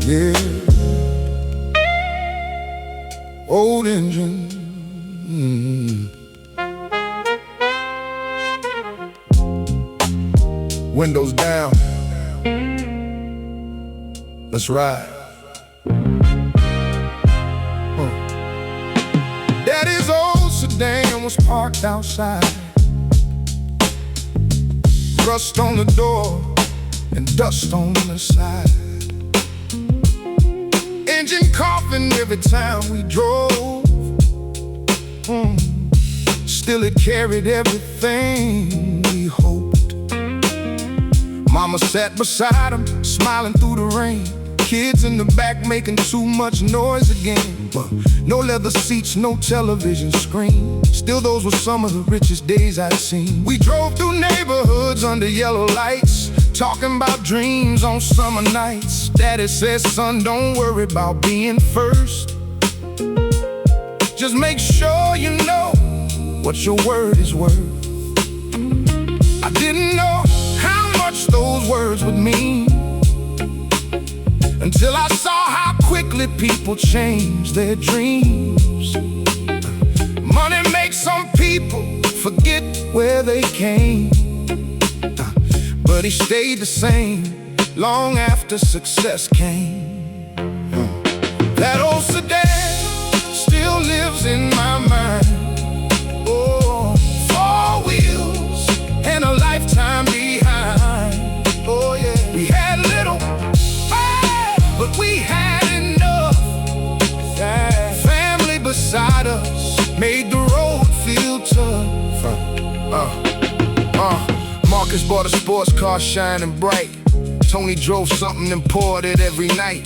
Yeah. Old engine. Windows down. Let's ride. Daddy's old sedan was parked outside. Rust on the door and dust on the side. Engine coughing every time we drove. Still it carried everything we hoped. Mama sat beside him, smiling through the rain. Kids in the back making too much noise again. But no leather seats, no television screen. Still those were some of the richest days I'd seen. We drove through neighborhoods under yellow lights, talking about dreams on summer nights. Daddy says, son, don't worry about being first. Just make sure you know what your word is worth. I didn't know how much those words would mean until I saw how quickly people change their dreams. Money makes some people forget where they came, but he stayed the same long after success came. That old sedan still lives in my mind. Oh, 4 wheels and a lifetime behind. Oh yeah, we had little, but we had enough. Family beside us made the road feel tough. Marcus bought a sports car shining bright. Tony drove something imported every night.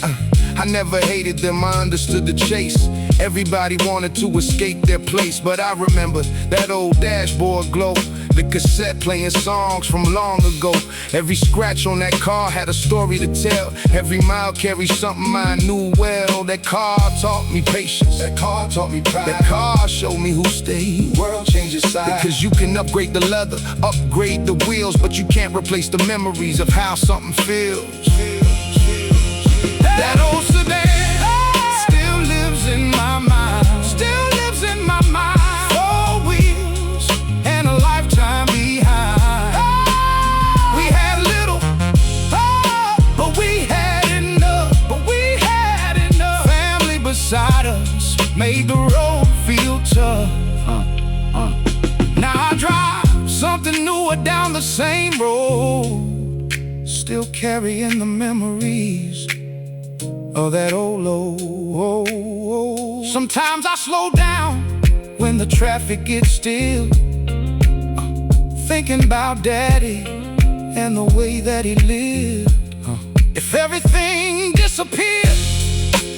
I never hated them, I understood the chase. Everybody wanted to escape their place, but I remember that old dashboard glow, the cassette playing songs from long ago. Every scratch on that car had a story to tell. Every mile carried something I knew well. That car taught me patience. That car taught me pride. That car showed me who stayed. World changes size. Because you can upgrade the leather, upgrade the wheels, but you can't replace the memories of how something feels. That old sedan still lives in my mind. Still lives in my mind. 4 wheels and a lifetime behind. We had little, but we had enough. But we had enough. Family beside us made the road feel tough. Now I drive something newer down the same road, still carrying the memories of that old. Sometimes I slow down when the traffic gets still, thinking about Daddy and the way that he lived. If everything disappeared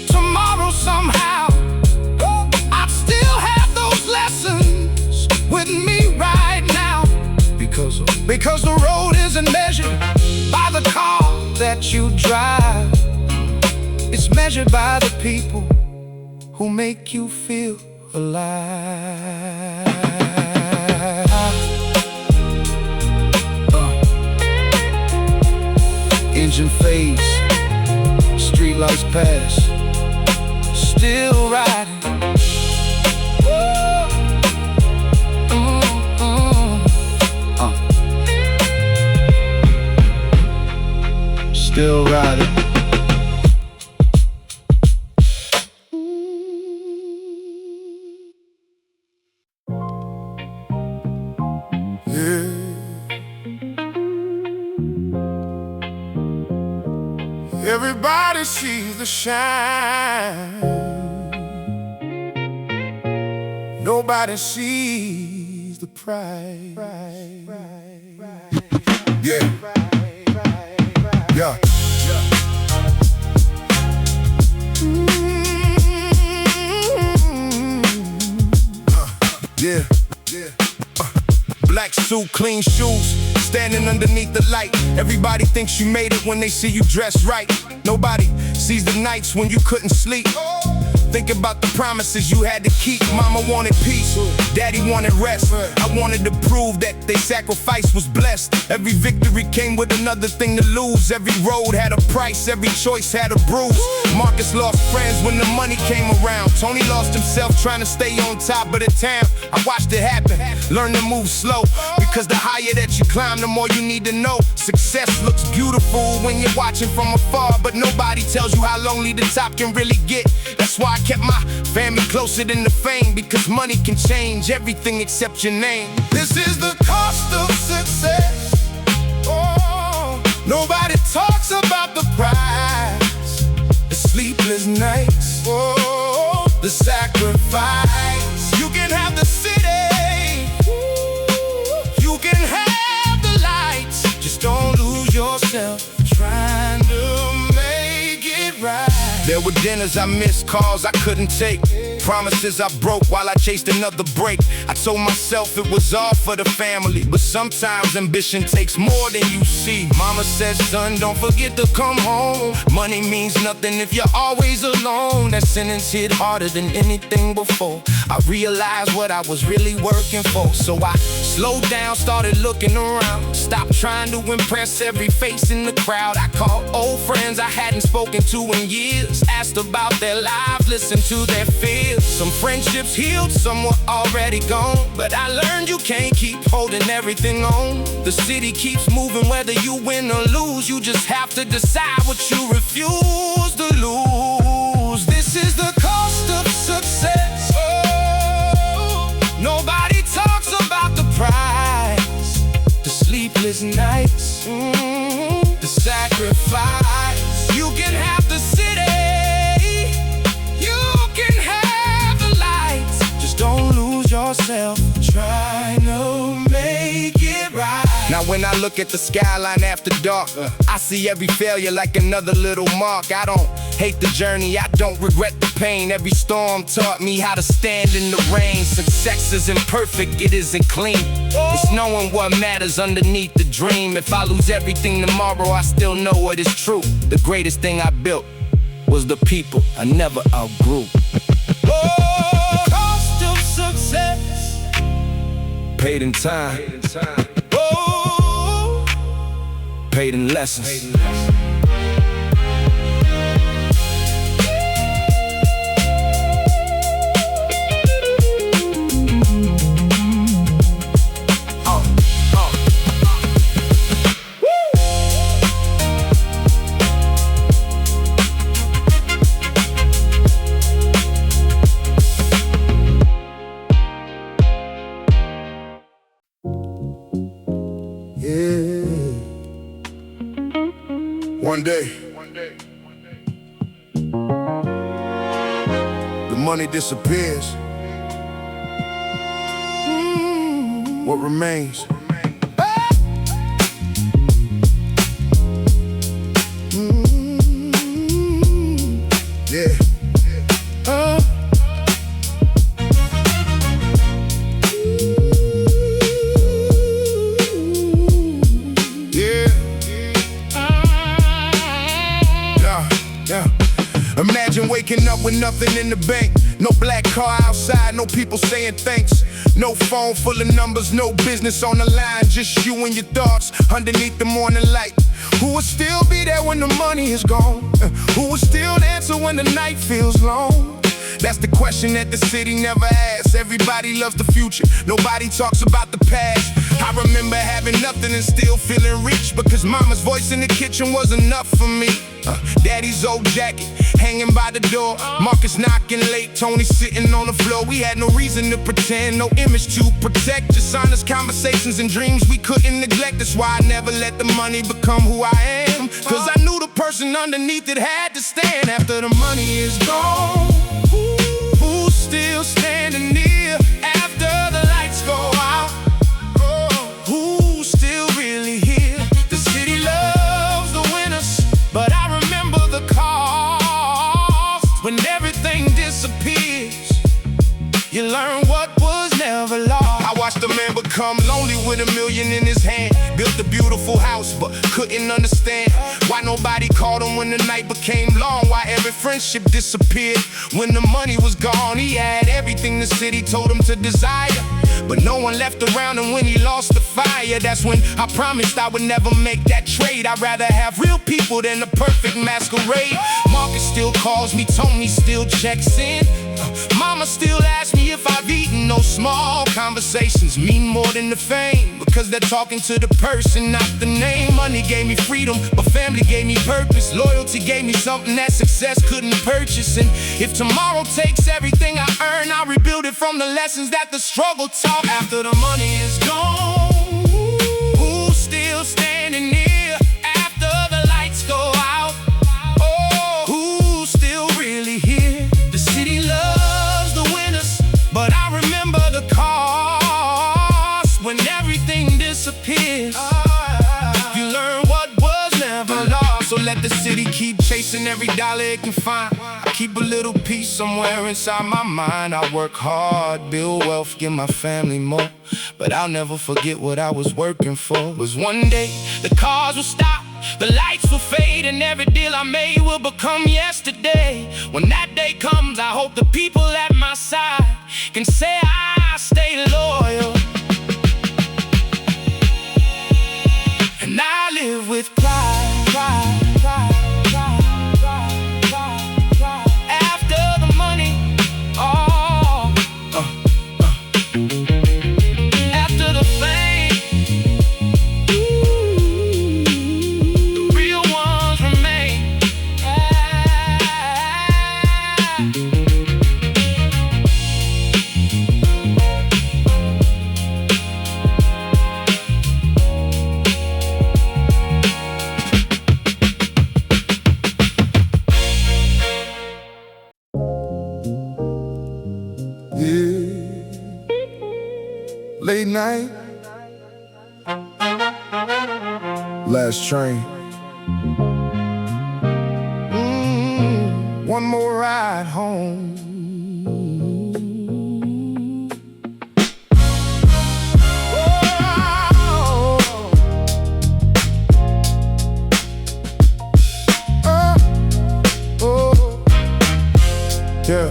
tomorrow somehow, I'd still have those lessons with me right now. Because the road isn't measured by the car that you drive. It's measured by the people who make you feel alive. Engine fades, street lights pass, still riding. Still riding. Everybody sees the shine, nobody sees the pride. Yeah. Yeah. Yeah. Black suit, clean shoes. standing underneath the light. Everybody thinks you made it when they see you dressed right. Nobody sees the nights when you couldn't sleep. Think about the promises you had to keep. Mama wanted peace, daddy wanted rest. I wanted to prove that their sacrifice was blessed. Every victory came with another thing to lose. Every road had a price, every choice had a bruise. Marcus lost friends when the money came around. Tony lost himself trying to stay on top of the town. I watched it happen, learn to move slow, because the higher that you climb, the more you need to know. Success looks beautiful when you're watching from afar, but nobody tells you how lonely the top can really get. That's why I kept my family closer than the fame, because money can change everything except your name. This is the cost of success. Oh, nobody talks about the price, the sleepless nights, oh, the sacrifice. You can have the city, you can have the lights, just don't lose yourself trying to make it right. There were dinners I missed, calls I couldn't take, promises I broke while I chased another break. I told myself it was all for the family, but sometimes ambition takes more than you see. Mama said, son, don't forget to come home. Money means nothing if you're always alone. That sentence hit harder than anything before. I realized what I was really working for. So I slowed down, started looking around, stopped trying to impress every face in the crowd. I called old friends I hadn't spoken to in years, asked about their lives, listened to their fears. Some friendships healed, some were already gone, but I learned you can't keep holding everything on. The city keeps moving whether you win or lose. You just have to decide what you refuse to lose. This is the cost of success. Oh, nobody talks about the price, the sleepless nights, the sacrifice. You can have the city, don't lose yourself trying to make it right. Now when I look at the skyline after dark, I see every failure like another little mark. I don't hate the journey, I don't regret the pain. Every storm taught me how to stand in the rain. Success isn't perfect, it isn't clean. It's knowing what matters underneath the dream. If I lose everything tomorrow, I still know what is true. The greatest thing I built was the people I never outgrew. Success paid in time, oh, paid in lessons. One day, the money disappears. What remains? Yeah. Imagine waking up with nothing in the bank, no black car outside, no people saying thanks, no phone full of numbers, no business on the line, just you and your thoughts underneath the morning light. Who will still be there when the money is gone? Who will still answer when the night feels long? That's the question that the city never asks. Everybody loves the future, nobody talks about the past. I remember having nothing and still feeling rich, because mama's voice in the kitchen was enough for me. Daddy's old jacket hanging by the door, Marcus knocking late, Tony sitting on the floor. We had no reason to pretend, no image to protect, just honest conversations and dreams we couldn't neglect. That's why I never let the money become who I am, cause I knew the person underneath it had to stand. After the money is gone, who's still standing near after the lights go out? Who's still really here? The city loves the winners, but I remember the cost. When everything disappears, you learn what was never lost. I watched a man become lonely with $1 million in his hand. Built a beautiful house, but couldn't understand why nobody called him when the night became long. Why every friendship disappeared when the money was gone. He had everything the city told him to desire, but no one left around him when he lost the fire. That's when I promised I would never make that trade. I'd rather have real people than a perfect masquerade. Marcus still calls me, Tony still checks in. Mama still asks me if I've eaten. No small conversations mean more than the fame, because they're talking to the person, not the name. Money gave me freedom, but family gave me purpose. Loyalty gave me something that success couldn't purchase. And if tomorrow takes everything I earn, I'll rebuild it from the lessons that the struggle taught. After the money is gone, who's still standing here after the lights go out? Oh, who's still really here? The city loves the winners, but I remember the cost when everything disappears. You learn what was never lost. So let the city keep chasing every dollar it can find. I keep a little piece somewhere inside my mind. I work hard, build wealth, give my family more, but I'll never forget what I was working for. Was one day the cars will stop, the lights will fade, and every deal I made will become yesterday. When that day comes, I hope the people at my side can say I stay loyal. And I live with pride, pride, pride, pride, pride, pride, pride. After the money, oh, after the fame, the real ones remain. Late night, last train. One more ride home. Yeah.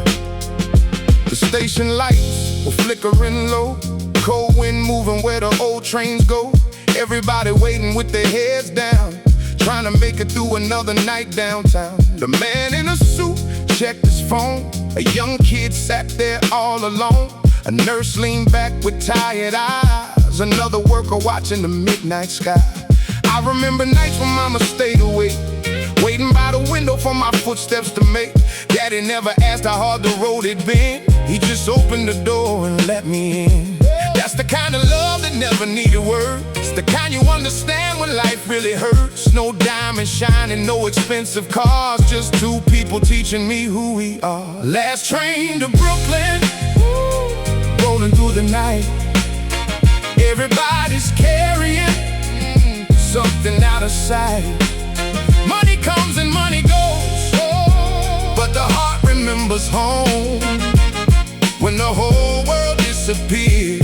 The station lights were flickering low, cold wind moving where the old trains go. Everybody waiting with their heads down, trying to make it through another night downtown. The man in a suit checked his phone. A young kid sat there all alone. A nurse leaned back with tired eyes. Another worker watching the midnight sky. I remember nights when mama stayed awake, waiting by the window for my footsteps to make. Daddy never asked how hard the road had been. He just opened the door and let me in. That's the kind of love that never needed words. It's the kind you understand when life really hurts. No diamond shining, no expensive cars, just two people teaching me who we are. Last train to Brooklyn, rolling through the night. Everybody's carrying something out of sight. Money comes and money goes, but the heart remembers home. When the whole world disappears,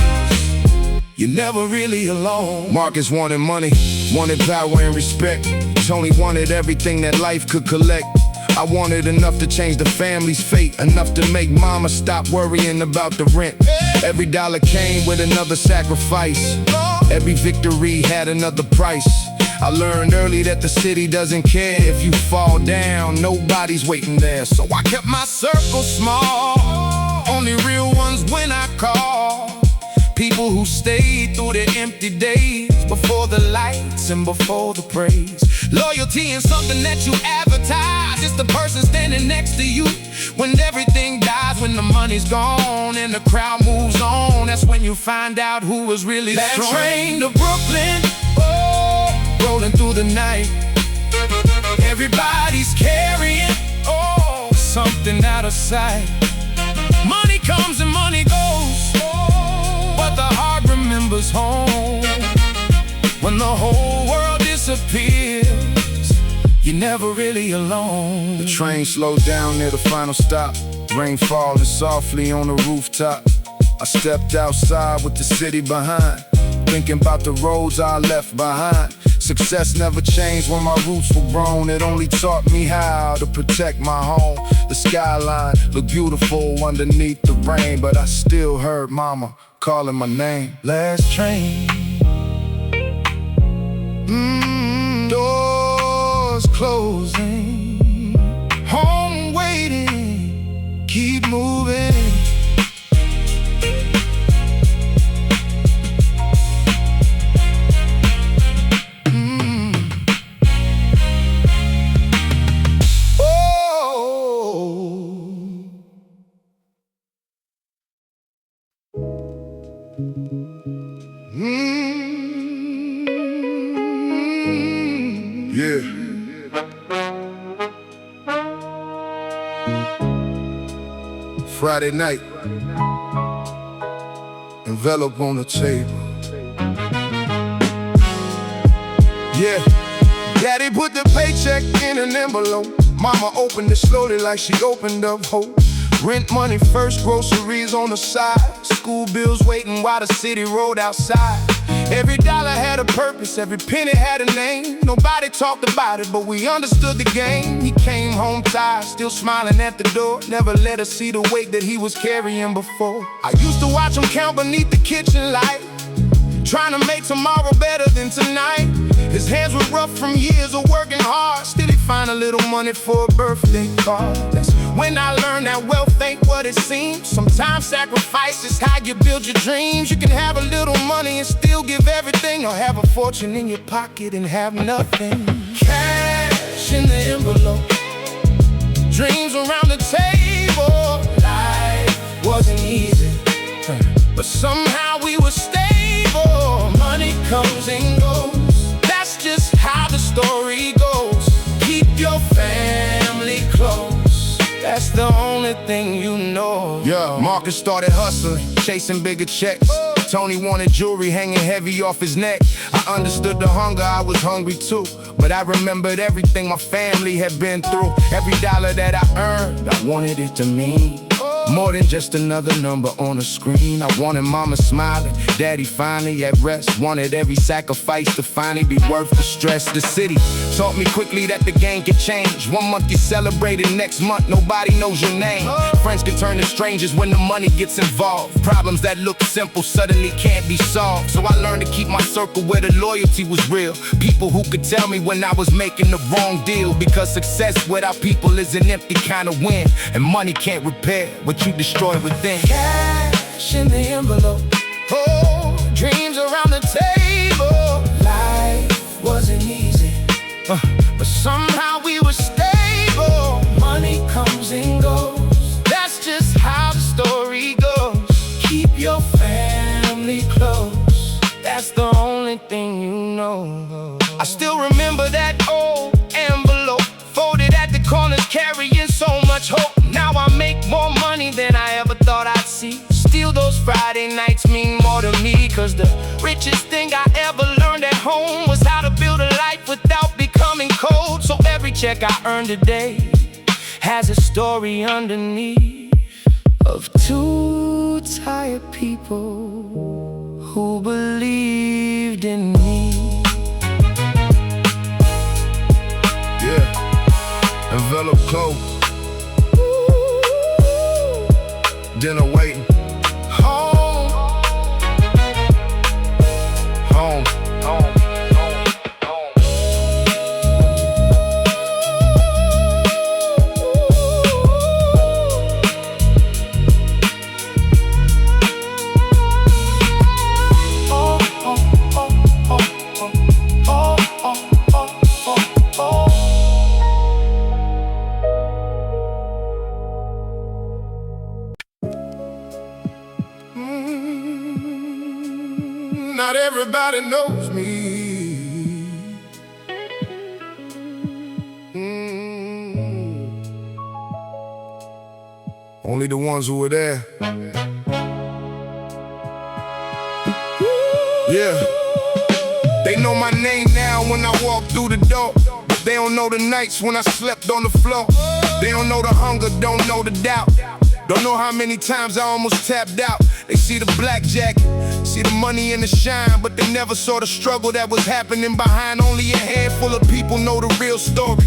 you're never really alone. Marcus wanted money, wanted power and respect. Tony wanted everything that life could collect. I wanted enough to change the family's fate, enough to make mama stop worrying about the rent. Every dollar came with another sacrifice. Every victory had another price. I learned early that the city doesn't care if you fall down, nobody's waiting there. So I kept my circle small, only real ones when I call. People who stayed through the empty days, before the lights and before the praise. Loyalty ain't something that you advertise, it's the person standing next to you when everything dies. When the money's gone and the crowd moves on, that's when you find out who was really strong. That train to Brooklyn, rolling through the night. Everybody's carrying something out of sight. Money comes and money goes, but the heart remembers home. When the whole world disappears, you're never really alone. The train slowed down near the final stop. Rain falling softly on the rooftop. I stepped outside with the city behind. thinking about the roads I left behind. Success never changed when my roots were grown. It only taught me how to protect my home. The skyline looked beautiful underneath the rain, but I still heard mama calling my name. Last train. Doors closing, home waiting, keep moving. Yeah. Friday night, envelope on the table. Yeah. Daddy put the paycheck in an envelope. Mama opened it slowly like she opened up hope. Rent money first, groceries on the side. School bills waiting while the city rolled outside. Every dollar had a purpose, every penny had a name. Nobody talked about it, but we understood the game. He came home tired, still smiling at the door. Never let us see the weight that he was carrying before. I used to watch him count beneath the kitchen light, trying to make tomorrow better than tonight. His hands were rough from years of working hard. Still he'd find a little money for a birthday card. That's when I learned that wealth ain't what it seems. Sometimes sacrifice is how you build your dreams. You can have a little money and still give everything, or have a fortune in your pocket and have nothing. Cash in the envelope, dreams around the table. Life wasn't easy, but somehow we were stable. Money comes and goes, that's just how the story goes. Keep your family close, that's the only thing you know. Yeah, Marcus started hustling, chasing bigger checks. Tony wanted jewelry hanging heavy off his neck. I understood the hunger, I was hungry too. But I remembered everything my family had been through. Every dollar that I earned, I wanted it to mean more than just another number on a screen. I wanted mama smiling, daddy finally at rest. Wanted every sacrifice to finally be worth the stress. The city taught me quickly that the game can change. 1 month you celebrated, next month nobody knows your name. Friends can turn to strangers when the money gets involved. Problems that look simple suddenly can't be solved. So I learned to keep my circle where the loyalty was real. People who could tell me when I was making the wrong deal. Because success without people is an empty kind of win, and money can't repair what you destroy within. Cash in the envelope, oh, dreams around the table. Life wasn't easy, but somehow we were stable. Money comes and goes, that's just how the story goes. Keep your family close, that's the only thing you know. I still remember that old envelope, folded at the corners, carrying so much hope. Now I make more money than I ever thought I'd see. Still those Friday nights mean more to me, cause the richest thing I ever learned at home was how to build a life without becoming cold. So every check I earn today has a story underneath of two tired people who believed in me. Yeah, envelope closed, dinner waiting. Home, home, home, home, Not everybody knows me. Only the ones who were there. Yeah. They know my name now when I walk through the door. They don't know the nights when I slept on the floor. They don't know the hunger, don't know the doubt. Don't know how many times I almost tapped out. They see the black jacket, See the money and the shine, but they never saw the struggle that was happening behind. Only a handful of people know the real story.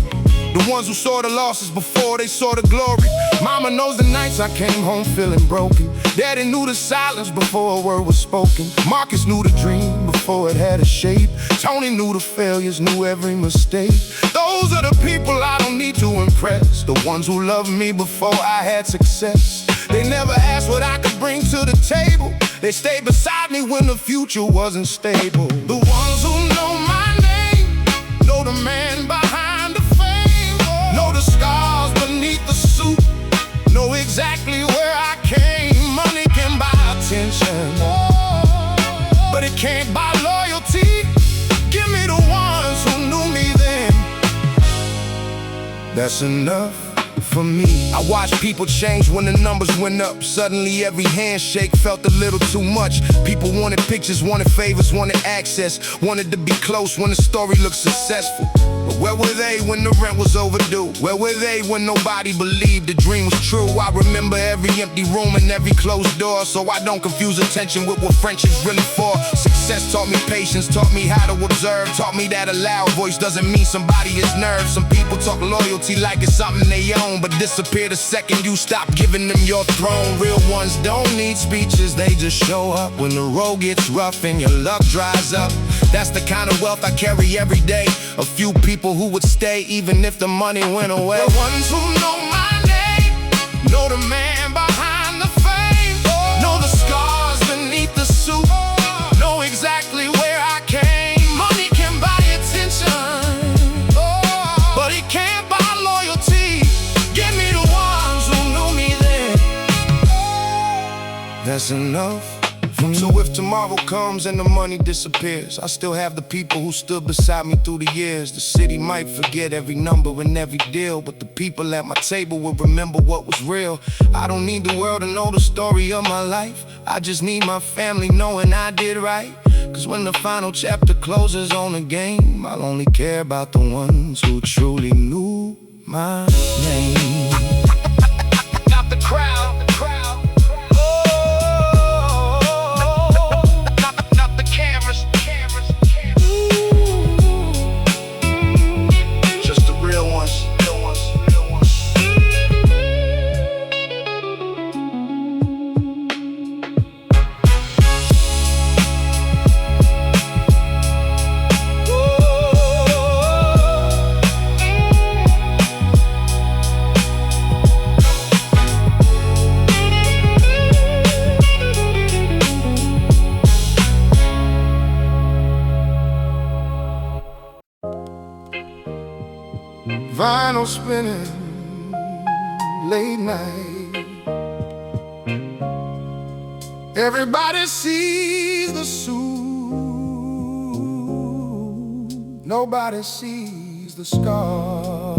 The ones who saw the losses before they saw the glory. Mama knows the nights I came home feeling broken. Daddy knew the silence before a word was spoken. Marcus knew the dream before it had a shape. Tony knew the failures, knew every mistake. Those are the people I don't need to impress. The ones who loved me before I had success. They never asked what I could bring to the table. They stayed beside me when the future wasn't stable. The ones who know my name, know the man behind the fame, know the scars beneath the suit, know exactly where I came. Money can buy attention, but it can't buy loyalty. Give me the ones who knew me then. That's enough for me. I watched people change when the numbers went up. Suddenly every handshake felt a little too much. People wanted pictures, wanted favors, wanted access, wanted to be close when the story looked successful. But where were they when the rent was overdue? Where were they when nobody believed the dream was true? I remember every empty room and every closed door, so I don't confuse attention with what friendship's really for. Success taught me patience, taught me how to observe, taught me that a loud voice doesn't mean somebody is nervous. Some people talk loyalty like it's something they own, but disappear the second you stop giving them your throne. Real ones don't need speeches, they just show up when the road gets rough and your luck dries up. That's the kind of wealth I carry every day. A few people who would stay even if the money went away. The ones who know my name, know the man behind the fame, know the scars beneath the suit, know exactly where I came. Money can buy attention, but it can't buy loyalty. Give me the ones who knew me then. That's enough. So if tomorrow comes and the money disappears, I still have the people who stood beside me through the years. The city might forget every number and every deal, but the people at my table will remember what was real. I don't need the world to know the story of my life. I just need my family knowing I did right. Cause when the final chapter closes on the game, I'll only care about the ones who truly knew my name. Not the crowd. Vinyl spinning, late night. Everybody sees the suit, nobody sees the scar.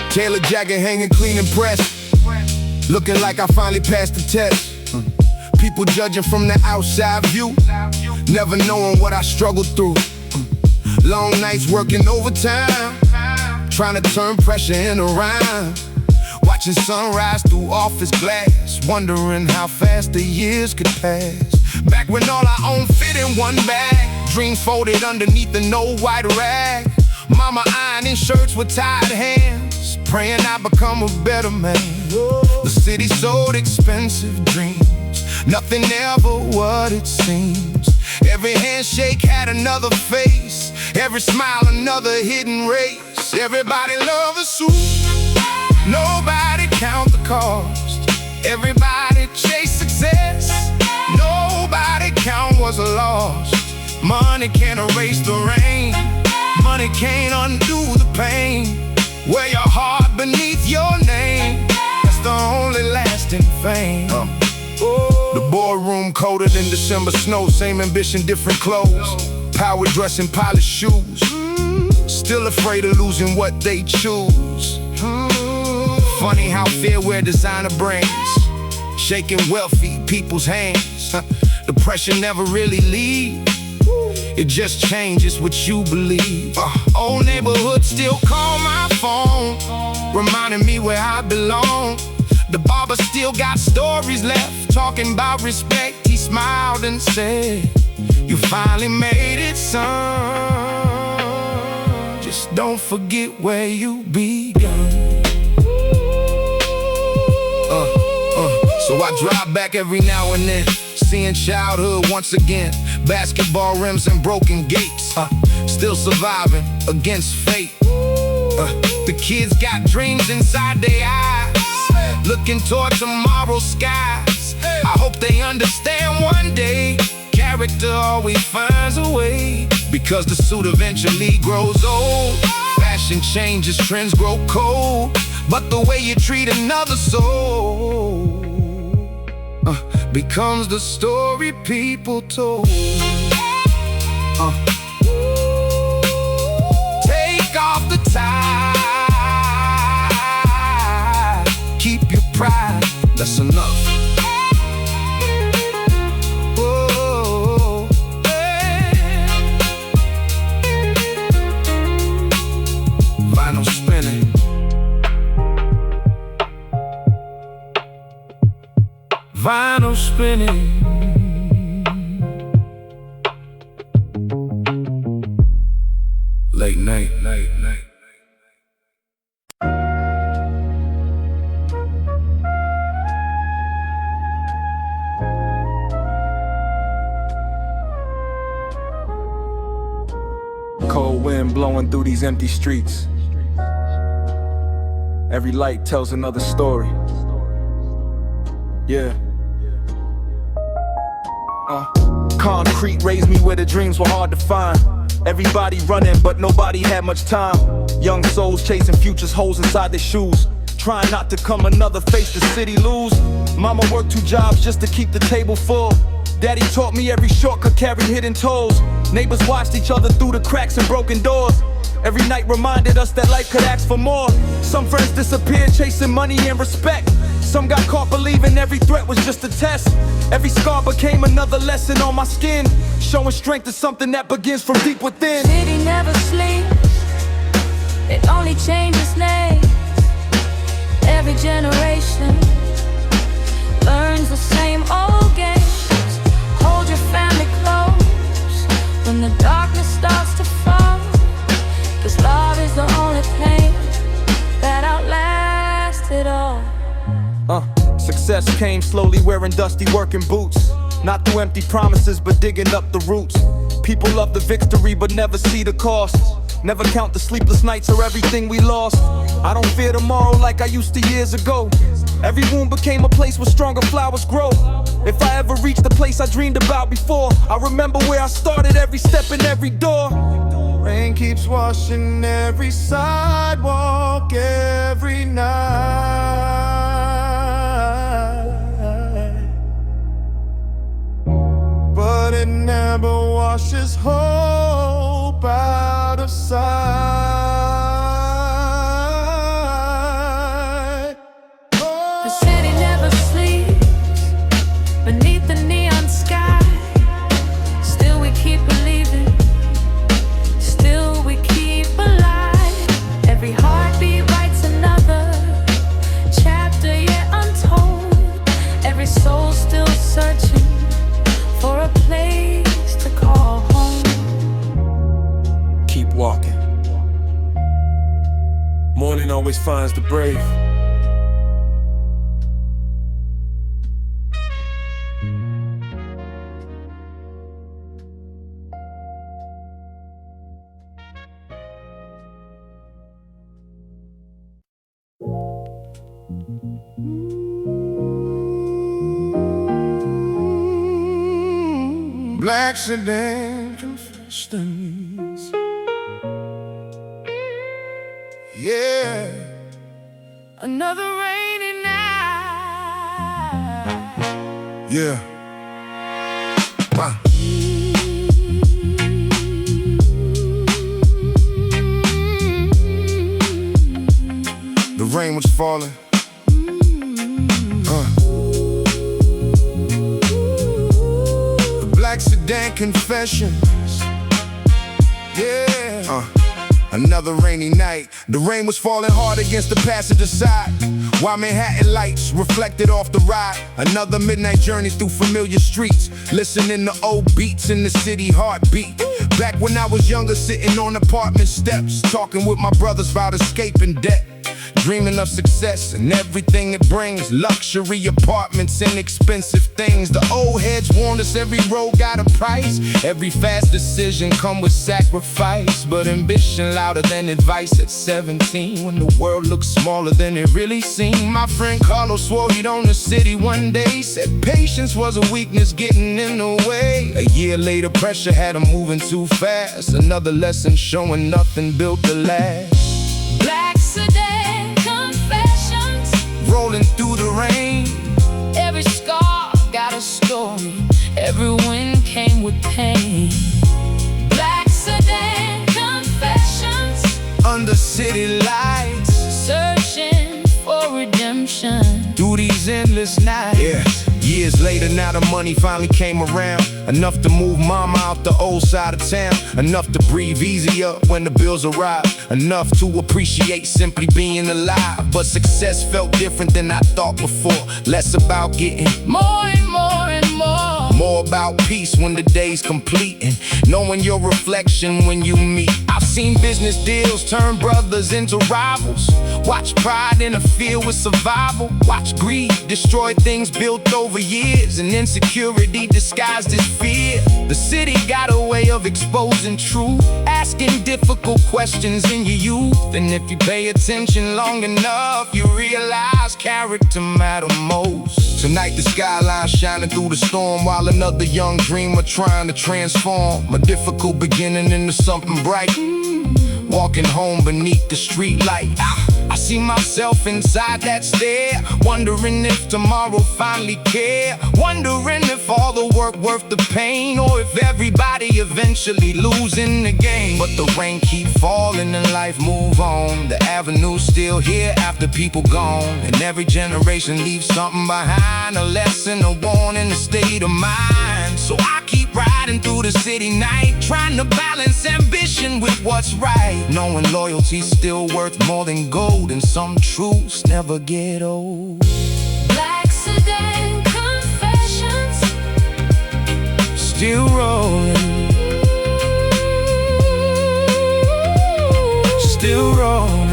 Taylor jacket hanging clean and pressed, looking like I finally passed the test. People judging from the outside view, never knowing what I struggled through. Long nights working overtime, trying to turn pressure into rhyme. Watching sunrise through office glass, wondering how fast the years could pass. Back when all I owned fit in one bag, dreams folded underneath an old white rag. Mama ironing shirts with tired hands, praying I become a better man. The city sold expensive dreams, nothing ever what it seems. Every handshake had another face, every smile another hidden race. Everybody loved the suit, nobody count the cost. Everybody chase success, nobody count what's lost. Money can't erase the rain, money can't undo the pain. Wear your heart beneath your name, that's the only lasting fame. The boardroom colder than December snow, same ambition, different clothes. Power dressing, polished shoes. still afraid of losing what they choose. Funny how fear wear designer brains, shaking wealthy people's hands. Depression never really leaves, it just changes what you believe. Old neighborhood still call my phone, reminding me where I belong. The barber still got stories left, talking about respect. He smiled and said, "You finally made it, son. Just don't forget where you begun." So I drive back every now and then, seeing childhood once again. Basketball rims and broken gates, still surviving against fate. The kids got dreams inside their eyes, looking toward tomorrow's skies. I hope they understand one day, character always finds a way. Because the suit eventually grows old, fashion changes, trends grow cold, but the way you treat another soul becomes the story people told. Take off the tie, keep your pride, that's enough. Oh, yeah. Vinyl spinning. Vinyl spinning. Late night. Cold wind blowing through these empty streets. Every light tells another story. Yeah. Concrete raised me where the dreams were hard to find. Everybody running, but nobody had much time. Young souls chasing futures, holes inside their shoes, trying not to come another face the city lose. Mama worked 2 jobs just to keep the table full. Daddy taught me every shortcut carried hidden tolls. Neighbors watched each other through the cracks and broken doors. Every night reminded us that life could ask for more. Some friends disappeared chasing money and respect. Some got caught believing every threat was just a test. Every scar became another lesson on my skin, showing strength is something that begins from deep within. City never sleeps, it only changes names. Every generation learns the same old games. Hold your family close when the darkness starts to fall, 'cause love is the only pain that outlasts it all. Success came slowly wearing dusty working boots, not through empty promises but digging up the roots. People love the victory but never see the cost, never count the sleepless nights or everything we lost. I don't fear tomorrow like I used to years ago. Every wound became a place where stronger flowers grow. If I ever reach the place I dreamed about before, I remember where I started every step in every door. Rain keeps washing every sidewalk every night, but it never washes hope out of sight. The city never sleeps beneath the neon sky. Still we keep believing, still we keep alive. Every heartbeat writes another chapter yet untold. Every soul still searching for a place to call home. Keep walking. Morning always finds the brave. Black sedan confessions. Yeah. Another rainy night. Yeah. Wow. the rain was falling. The black sedan confessions. Yeah. Another rainy night. The rain was falling hard against the passenger side, while Manhattan lights reflected off the ride. Another midnight journey through familiar streets, listening to old beats in the city heartbeat. Back when I was younger, sitting on apartment steps, talking with my brothers about escaping debt, dreaming of success and everything it brings. Luxury apartments and expensive things. The old heads warned us every road got a price. Every fast decision come with sacrifice. But ambition louder than advice at 17, when the world looked smaller than it really seemed. My friend Carlos swore he'd own the city one day. Said patience was a weakness getting in the way. A year later, pressure had him moving too fast. Another lesson showing nothing built to last. Black sedan confessions, rolling through the rain. every scar got a story, every win came with pain. Black sedan confessions, Under city lights, searching for redemption through these endless nights. Yeah. Years later, now the money finally came around, enough to move mama out the old side of town, enough to breathe easier when the bills arrive, enough to appreciate simply being alive. But success felt different than I thought before. Less about getting more and more and more. more about peace when the day's complete, and knowing your reflection when you meet. I've seen business deals turn brothers into rivals, watch pride interfere with survival, watch greed destroy things built over years, and insecurity disguised as fear. The city got a way of exposing truth, asking difficult questions in your youth. And if you pay attention long enough, you realize character matters most. Tonight the skyline shining through the storm, while another young dreamer trying to transform a difficult beginning into something bright. Walking home beneath the street light, I see myself inside that stare, wondering if tomorrow finally care, wondering if all the work worth the pain, or if everybody eventually losing the game. But the rain keep falling and life move on. The avenue's still here after people gone, and every generation leaves something behind, a lesson, a warning, a state of mind. So I keep riding through the city night, trying to balance ambition with what's right, knowing loyalty's still worth more than gold, and some truths never get old. Black sedan confessions, Still rolling, still rolling.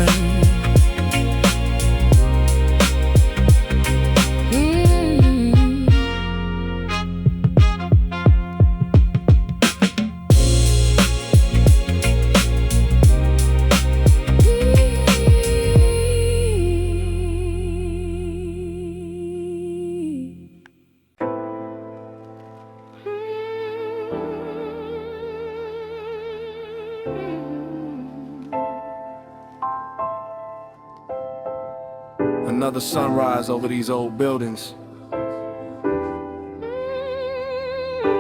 Another sunrise over these old buildings.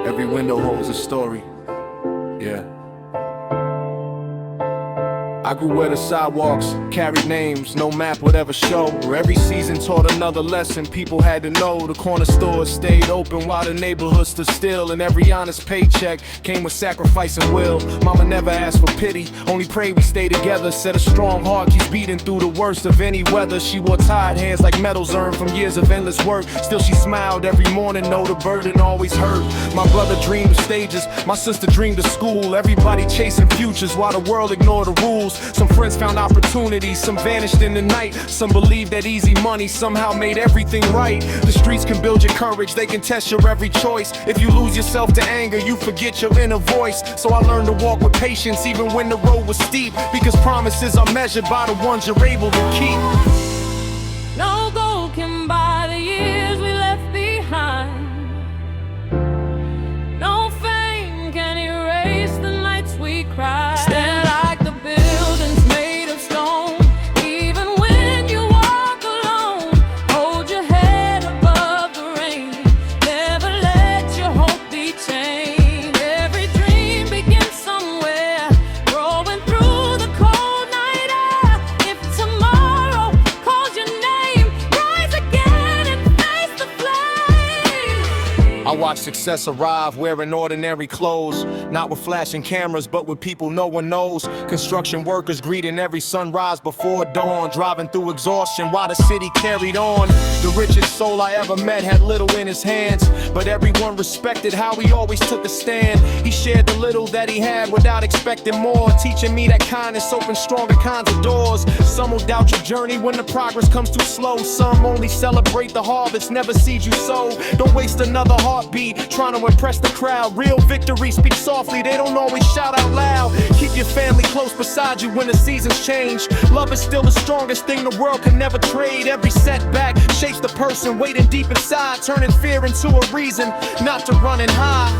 Every window holds a story. Yeah. I grew where the sidewalks carried names, no map would ever show. Where every season taught another lesson people had to know. The corner stores stayed open while the neighborhood stood still, and every honest paycheck came with sacrifice and will. Mama never asked for pity, only prayed we stay together. Said a strong heart keeps beating through the worst of any weather. She wore tired hands like metals earned from years of endless work. Still she smiled every morning, though the burden always hurt. My brother dreamed of stages, my sister dreamed of school. Everybody chasing futures while the world ignored the rules. Some friends found opportunities, some vanished in the night. Some believed that easy money somehow made everything right. The streets can build your courage, they can test your every choice. If you lose yourself to anger, you forget your inner voice. So I learned to walk with patience even when the road was steep, because promises are measured by the ones you're able to keep. no gold can buy the years we left behind. No fame can erase the nights we cried. Stand like the buildings made of stone. Even when you walk alone, hold your head above the rain. Never let your hope be chained. Every dream begins somewhere, growing through the cold night air. If tomorrow success arrive wearing ordinary clothes. Not with flashing cameras, but with people no one knows. Construction workers greeting every sunrise before dawn, driving through exhaustion while the city carried on. The richest soul I ever met had little in his hands, but everyone respected how he always took a stand. He shared the little that he had without expecting more, teaching me that kindness opens stronger kinds of doors. Some will doubt your journey when the progress comes too slow. Some only celebrate the harvest, never seeds you sow. Don't waste another heartbeat trying to impress the crowd. Real victory speaks softly, they don't always shout out loud. Keep your family close beside you when the seasons change. Love is still the strongest thing the world can never trade. Every setback shapes the person waiting deep inside, turning fear into a reason not to run and hide.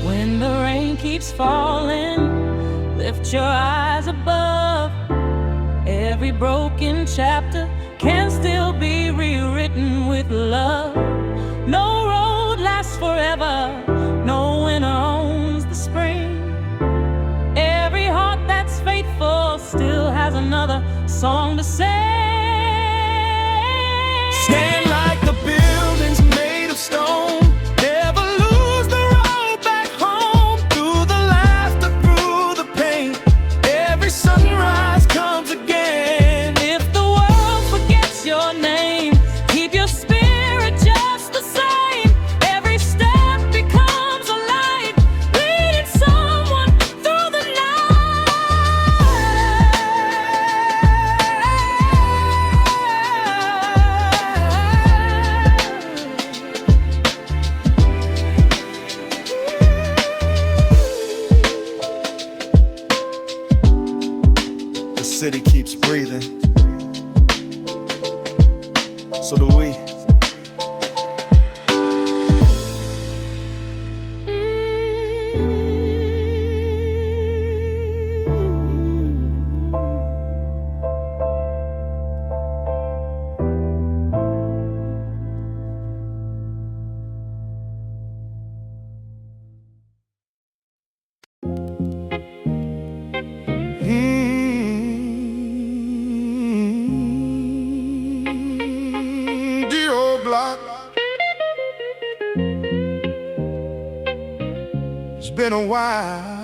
When the rain keeps falling, lift your eyes above. Every broken chapter can still be rewritten with love. No road lasts forever, no winter owns the spring. Every heart that's faithful still has another song to sing. Stand like the buildings made of stone. Never lose the road back home. Through the laughter, through the pain, every sunrise comes again. If the world forgets your name, keep your spirit just the same. Every step becomes a light, leading someone through the The city keeps breathing, so do we. The old block. It's been a while.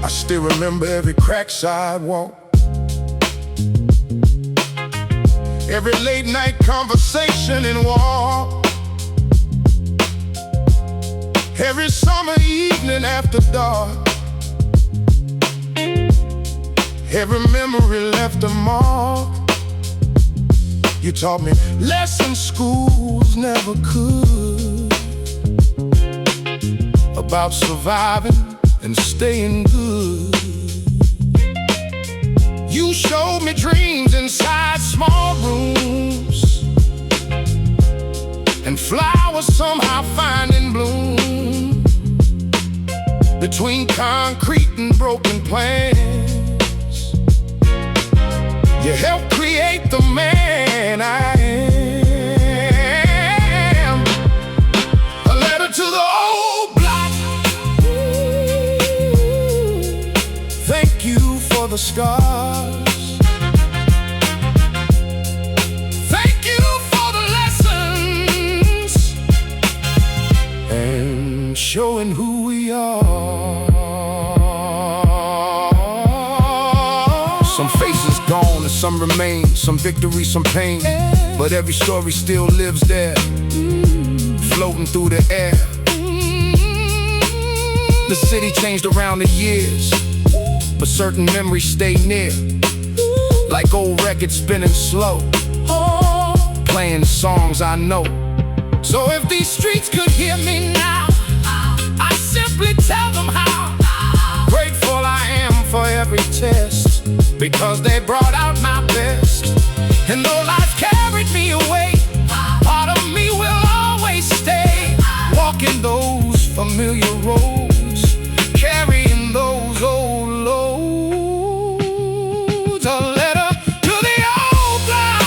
I still remember every cracked sidewalk, every late night conversation and walk, every summer evening after dark. Every memory left a mark. You taught me lessons schools never could, about surviving and staying good. You showed me dreams inside small rooms, and flowers somehow finding bloom between concrete and broken plans. You helped create the man I am. A letter to the old block. Thank you for the scars. Thank you for the lessons and showing who we are. Some faces gone and some remain, some victory, some pain, but every story still lives there, floating through the air. The city changed around the years, but certain memories stay near, like old records spinning slow, playing songs I know. So if these streets could hear me now, I simply tell them how grateful I am for every test, because they brought out my best. And though life carried me away, part of me will always stay, walking those familiar roads, carrying those old loads. A letter to the old block.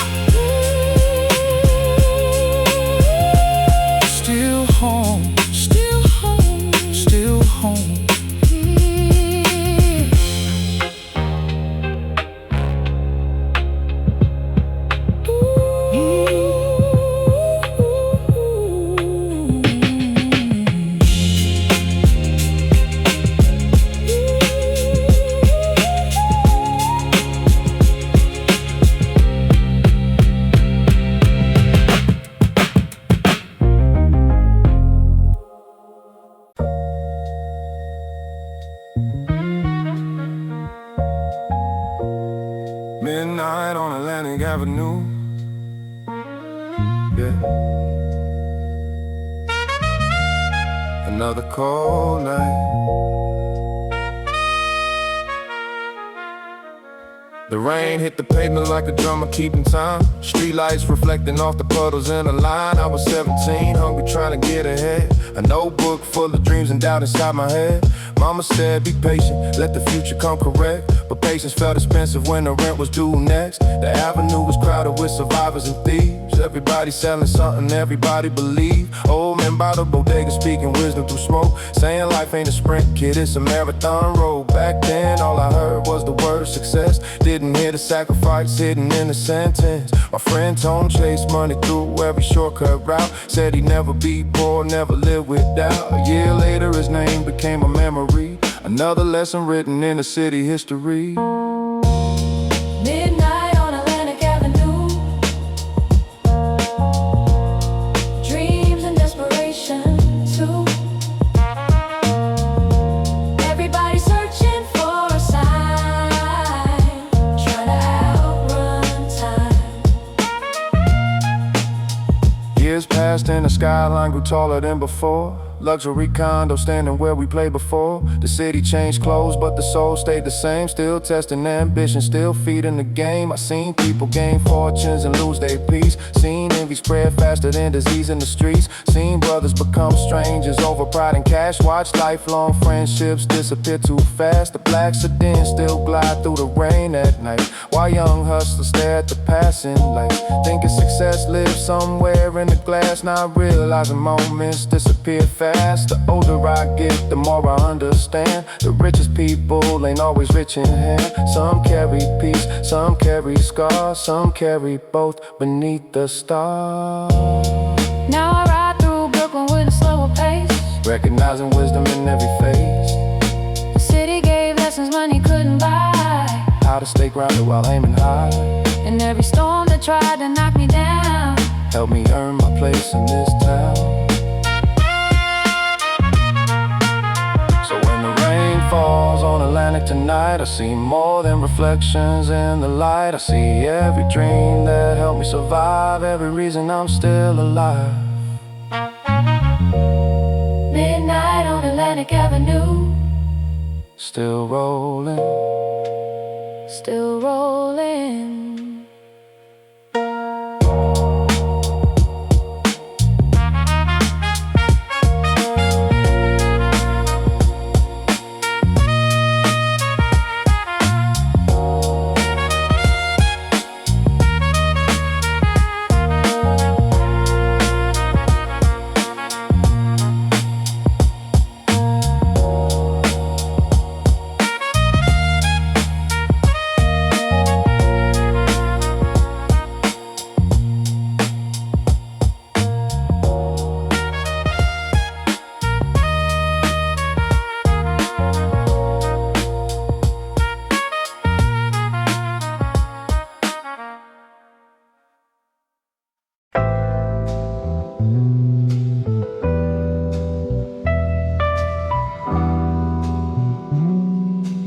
Avenue. Yeah. Another cold night. The rain hit the pavement like a drummer keeping time. Streetlights reflecting off the puddles in a line. I was 17, hungry trying to get ahead. A notebook full of dreams and doubt inside my head. Mama said, be patient, let the future come correct. But patience felt expensive when the rent was due next. The avenue was crowded with survivors and thieves. Everybody selling something, everybody believe. Old men by the bodega speaking wisdom through smoke, saying life ain't a sprint, kid, it's a marathon road. Back then, all I heard was the word success. Didn't hear the sacrifice hidden in the sentence. My friend Tone chased money through every shortcut route. Said he'd never be poor, never live without. A year later, his name became a memory. Another lesson written in the city history. Midnight on Atlantic Avenue. Dreams and desperation too. Everybody searching for a sign, trying to outrun time. Years passed and the skyline grew taller than before. Luxury condo standing where we played before. The city changed clothes, but the soul stayed the same. Still testing ambition, still feeding the game. I seen people gain fortunes and lose their peace. Seen envy spread faster than disease in the streets. Seen brothers become strangers over pride and cash. Watched lifelong friendships disappear too fast. The black sedan still glide through the rain at night, while young hustlers stare at the passing lights, thinking success lives somewhere in the glass. Not realizing moments disappear fast. The older I get, the more I understand. The richest people ain't always rich in hand. Some carry peace, some carry scars, some carry both beneath the stars. Now I ride through Brooklyn with a slower pace, recognizing wisdom in every face. the city gave lessons money couldn't buy. How to stay grounded while aiming high. And every storm that tried to knock me down helped me earn my place in this town. Falls on Atlantic tonight. I see more than reflections in the light. I see every dream that helped me survive, every reason I'm still alive. Midnight on Atlantic Avenue. Still rolling, Still rolling.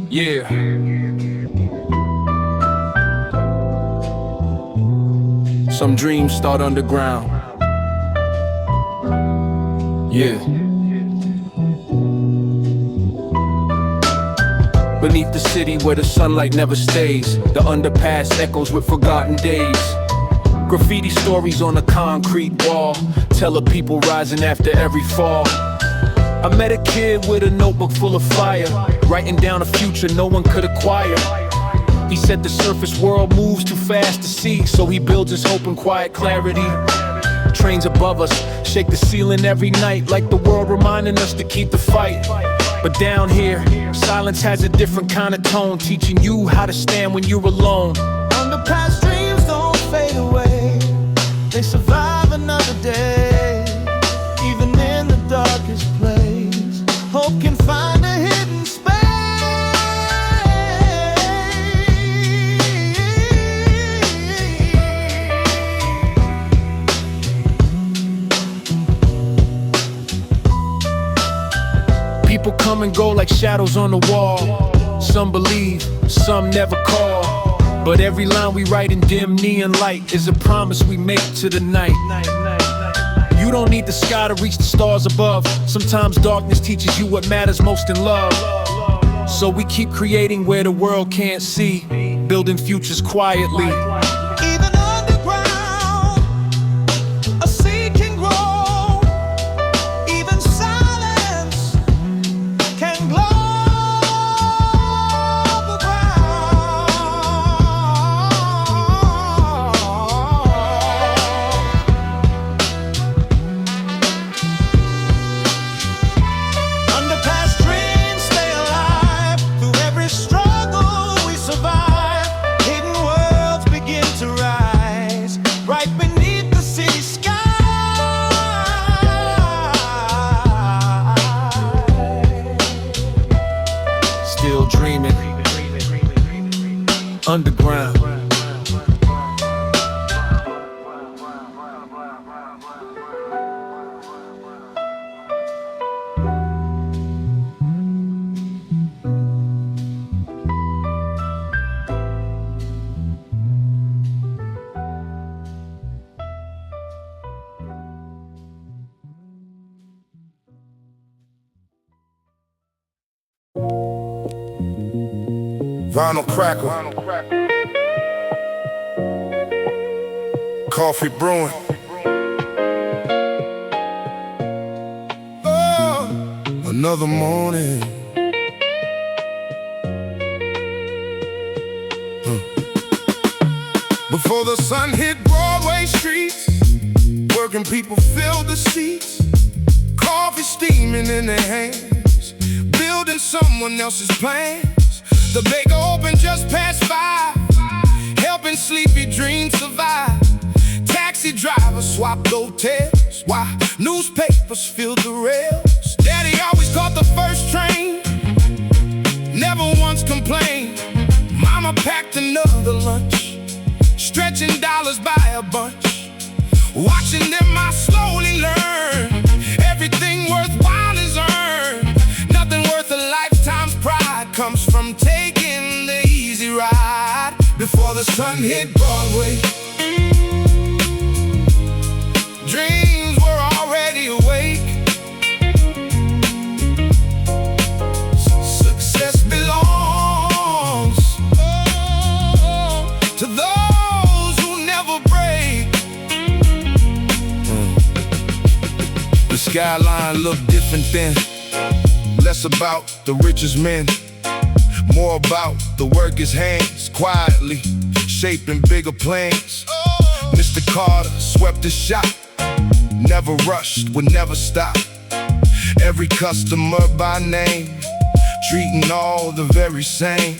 Yeah. Some dreams start underground. Yeah. Beneath the city where the sunlight never stays, the underpass echoes with forgotten days. Graffiti stories on a concrete wall tell of people rising after every fall. I met a kid with a notebook full of fire, writing down a future no one could acquire. He said the surface world moves too fast to see, so he builds his hope in quiet clarity. Trains above us shake the ceiling every night, like the world reminding us to keep the fight. But down here, silence has a different kind of tone, teaching you how to stand when you're alone. Underpass dreams don't fade away, they survive another day. Even in the darkest place, hope can find a hidden space. People come and go like shadows on the wall. Some believe, some never call. But every line we write in dim neon light is a promise we make to the night. You don't need the sky to reach the stars above. Sometimes darkness teaches you what matters most in love. So we keep creating where the world can't see, building futures quietly. Even underground, a seed can grow. Even silence can glow the ground. Underpass dreams stay alive through every struggle we survive. Hidden worlds begin to rise right beneath the city sky. Still dreaming, underground. Vinyl cracker, coffee brewing. Oh, another morning. Before the sun hit Broadway streets, working people filled the seats. Coffee steaming in their hands, building someone else's plans. The baker opened just past 5, helping sleepy dreams survive. Taxi drivers swapped hotels while newspapers filled the rails. Daddy always caught the first train, never once complained. Mama packed another lunch, stretching dollars by a bunch. Watching them I slowly learn, everything worthwhile is earned. Nothing worth a lifetime's pride comes from taking the easy ride. Before the sun hit Broadway, dreams were already awake. Success belongs to those who never break. The skyline looked different then, less about the richest men, more about the workers' hands, quietly shaping bigger plans. Mr. Carter swept the shop, never rushed, would never stop. Every customer by name, treating all the very same.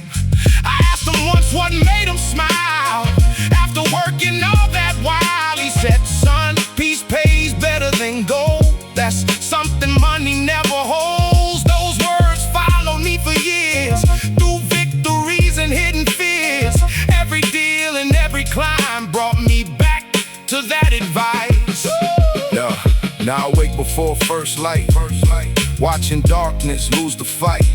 I asked him once what made him smile after working all that while. He said, son, peace pays better than gold. That's something money never holds. Those words followed me for years, through victories and hidden fears. Every deal and every climb brought me back to that advice. Yeah, now I wake before first light, watching darkness lose the fight.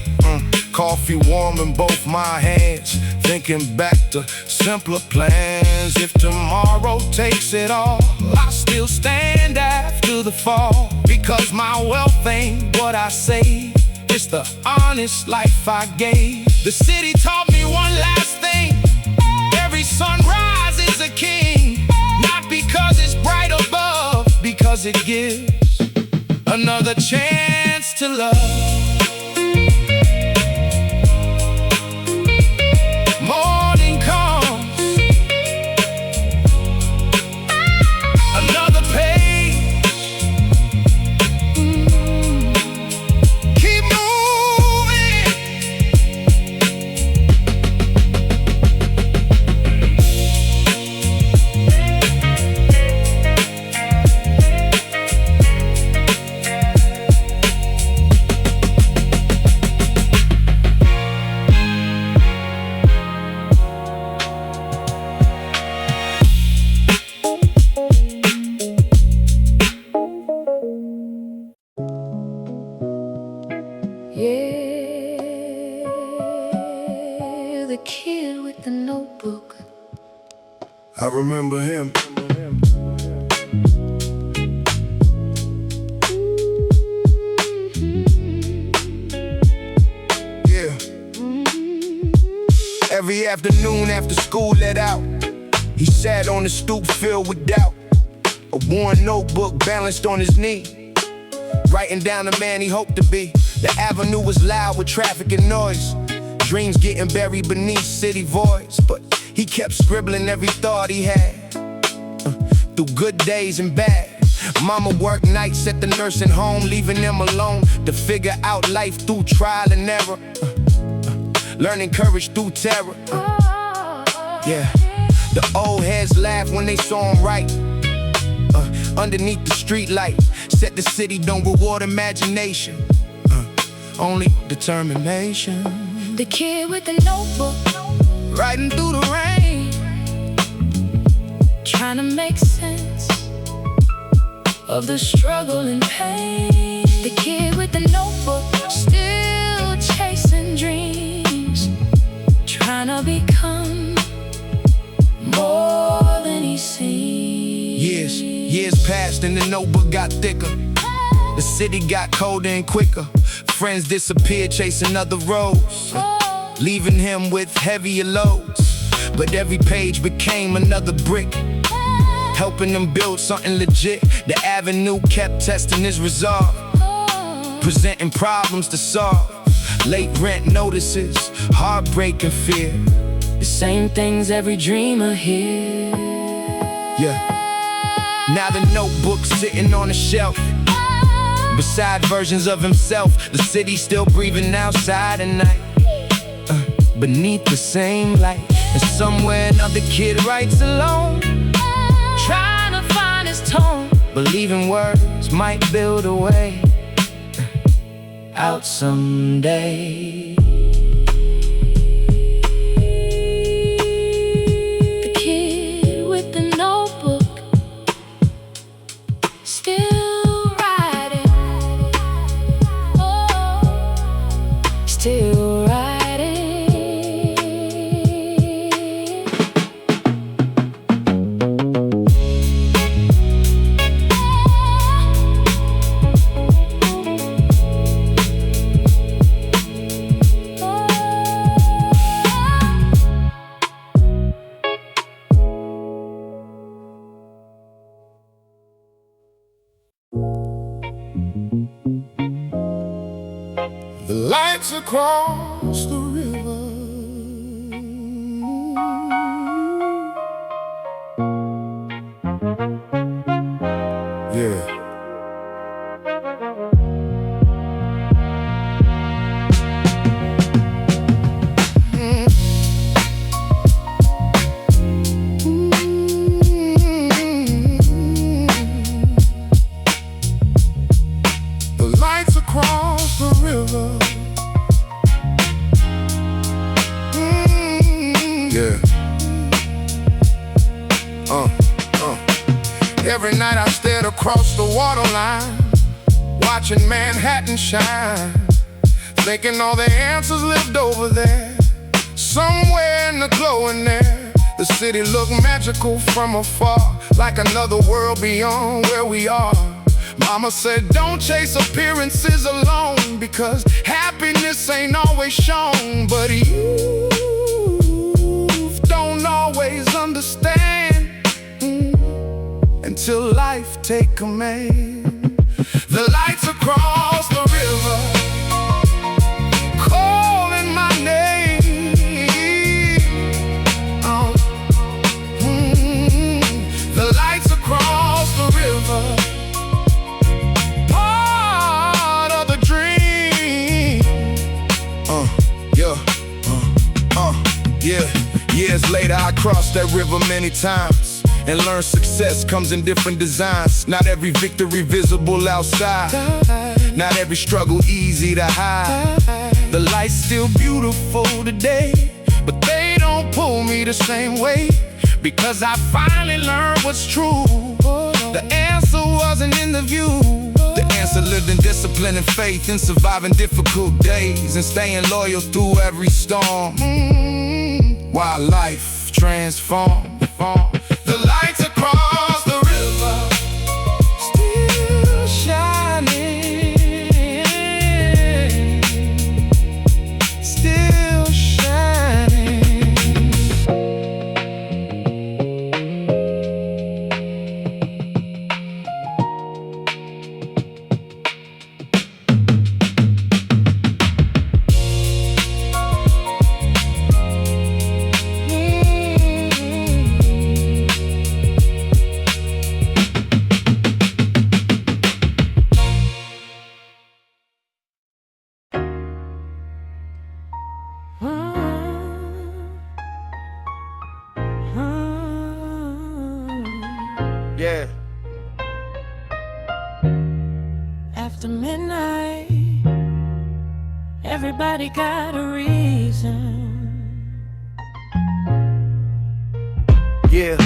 Coffee warm in both my hands, thinking back to simpler plans. If tomorrow takes it all, I'll still stand after the fall. Because my wealth ain't what I say, it's the honest life I gave. The city taught me one last thing, every sunrise is a king. Not because it's bright above, because it gives another chance to love. Morning comes, another page. Keep moving. Yeah, the kid with the notebook I remember him. Yeah. Every afternoon after school let out, he sat on the stoop filled with doubt. A worn notebook balanced on his knee, writing down the man he hoped to be. The avenue was loud with traffic and noise, dreams getting buried beneath city voids. But he kept scribbling every thought he had, through good days and bad. Mama worked nights at the nursing home, leaving them alone to figure out life through trial and error, learning courage through terror. Yeah, the old heads laughed when they saw him right, underneath the street light. Said the city don't reward imagination, only determination. The kid with the notebook, Riding through the rain, trying to make sense of the struggle and pain. The kid with the notebook, still chasing dreams, trying to become more than he seems. Years passed and the notebook got thicker. The city got colder and quicker. Friends disappeared chasing other roads, leaving him with heavier loads. But every page became another brick, helping him build something legit. The avenue kept testing his resolve, presenting problems to solve. Late rent notices, heartbreak and fear, The same things every dreamer hears. yeah. Now the notebook's sitting on a shelf, beside versions of himself. The city still breathing outside at night, beneath the same light. And somewhere another kid writes alone, Trying to find his tone, believing words might build a way out someday. the kid with the notebook, still writing, oh, still writing. The lights across the river, Yeah. the lights across the river. Yeah. Every night I stared across the waterline, watching Manhattan shine, thinking all the answers lived over there, somewhere in the glow in there. The city looked magical from afar, like another world beyond where we are. Mama said don't chase appearances alone, because happiness ain't always shown. But you don't always understand until life take command. The lights across the river, calling my name. The lights across the river, part of the dream. Yeah. Years later I crossed that river many times and learned success comes in different designs. Not every victory visible outside, not every struggle easy to hide. The light's still beautiful today, but they don't pull me the same way, because I finally learned what's true. The answer wasn't in the view. The answer lived in discipline and faith, in surviving difficult days and staying loyal through every storm, while life transformed. farm. The lights across the river still shining, still shining. Yeah. After midnight, everybody got a reason. Yeah.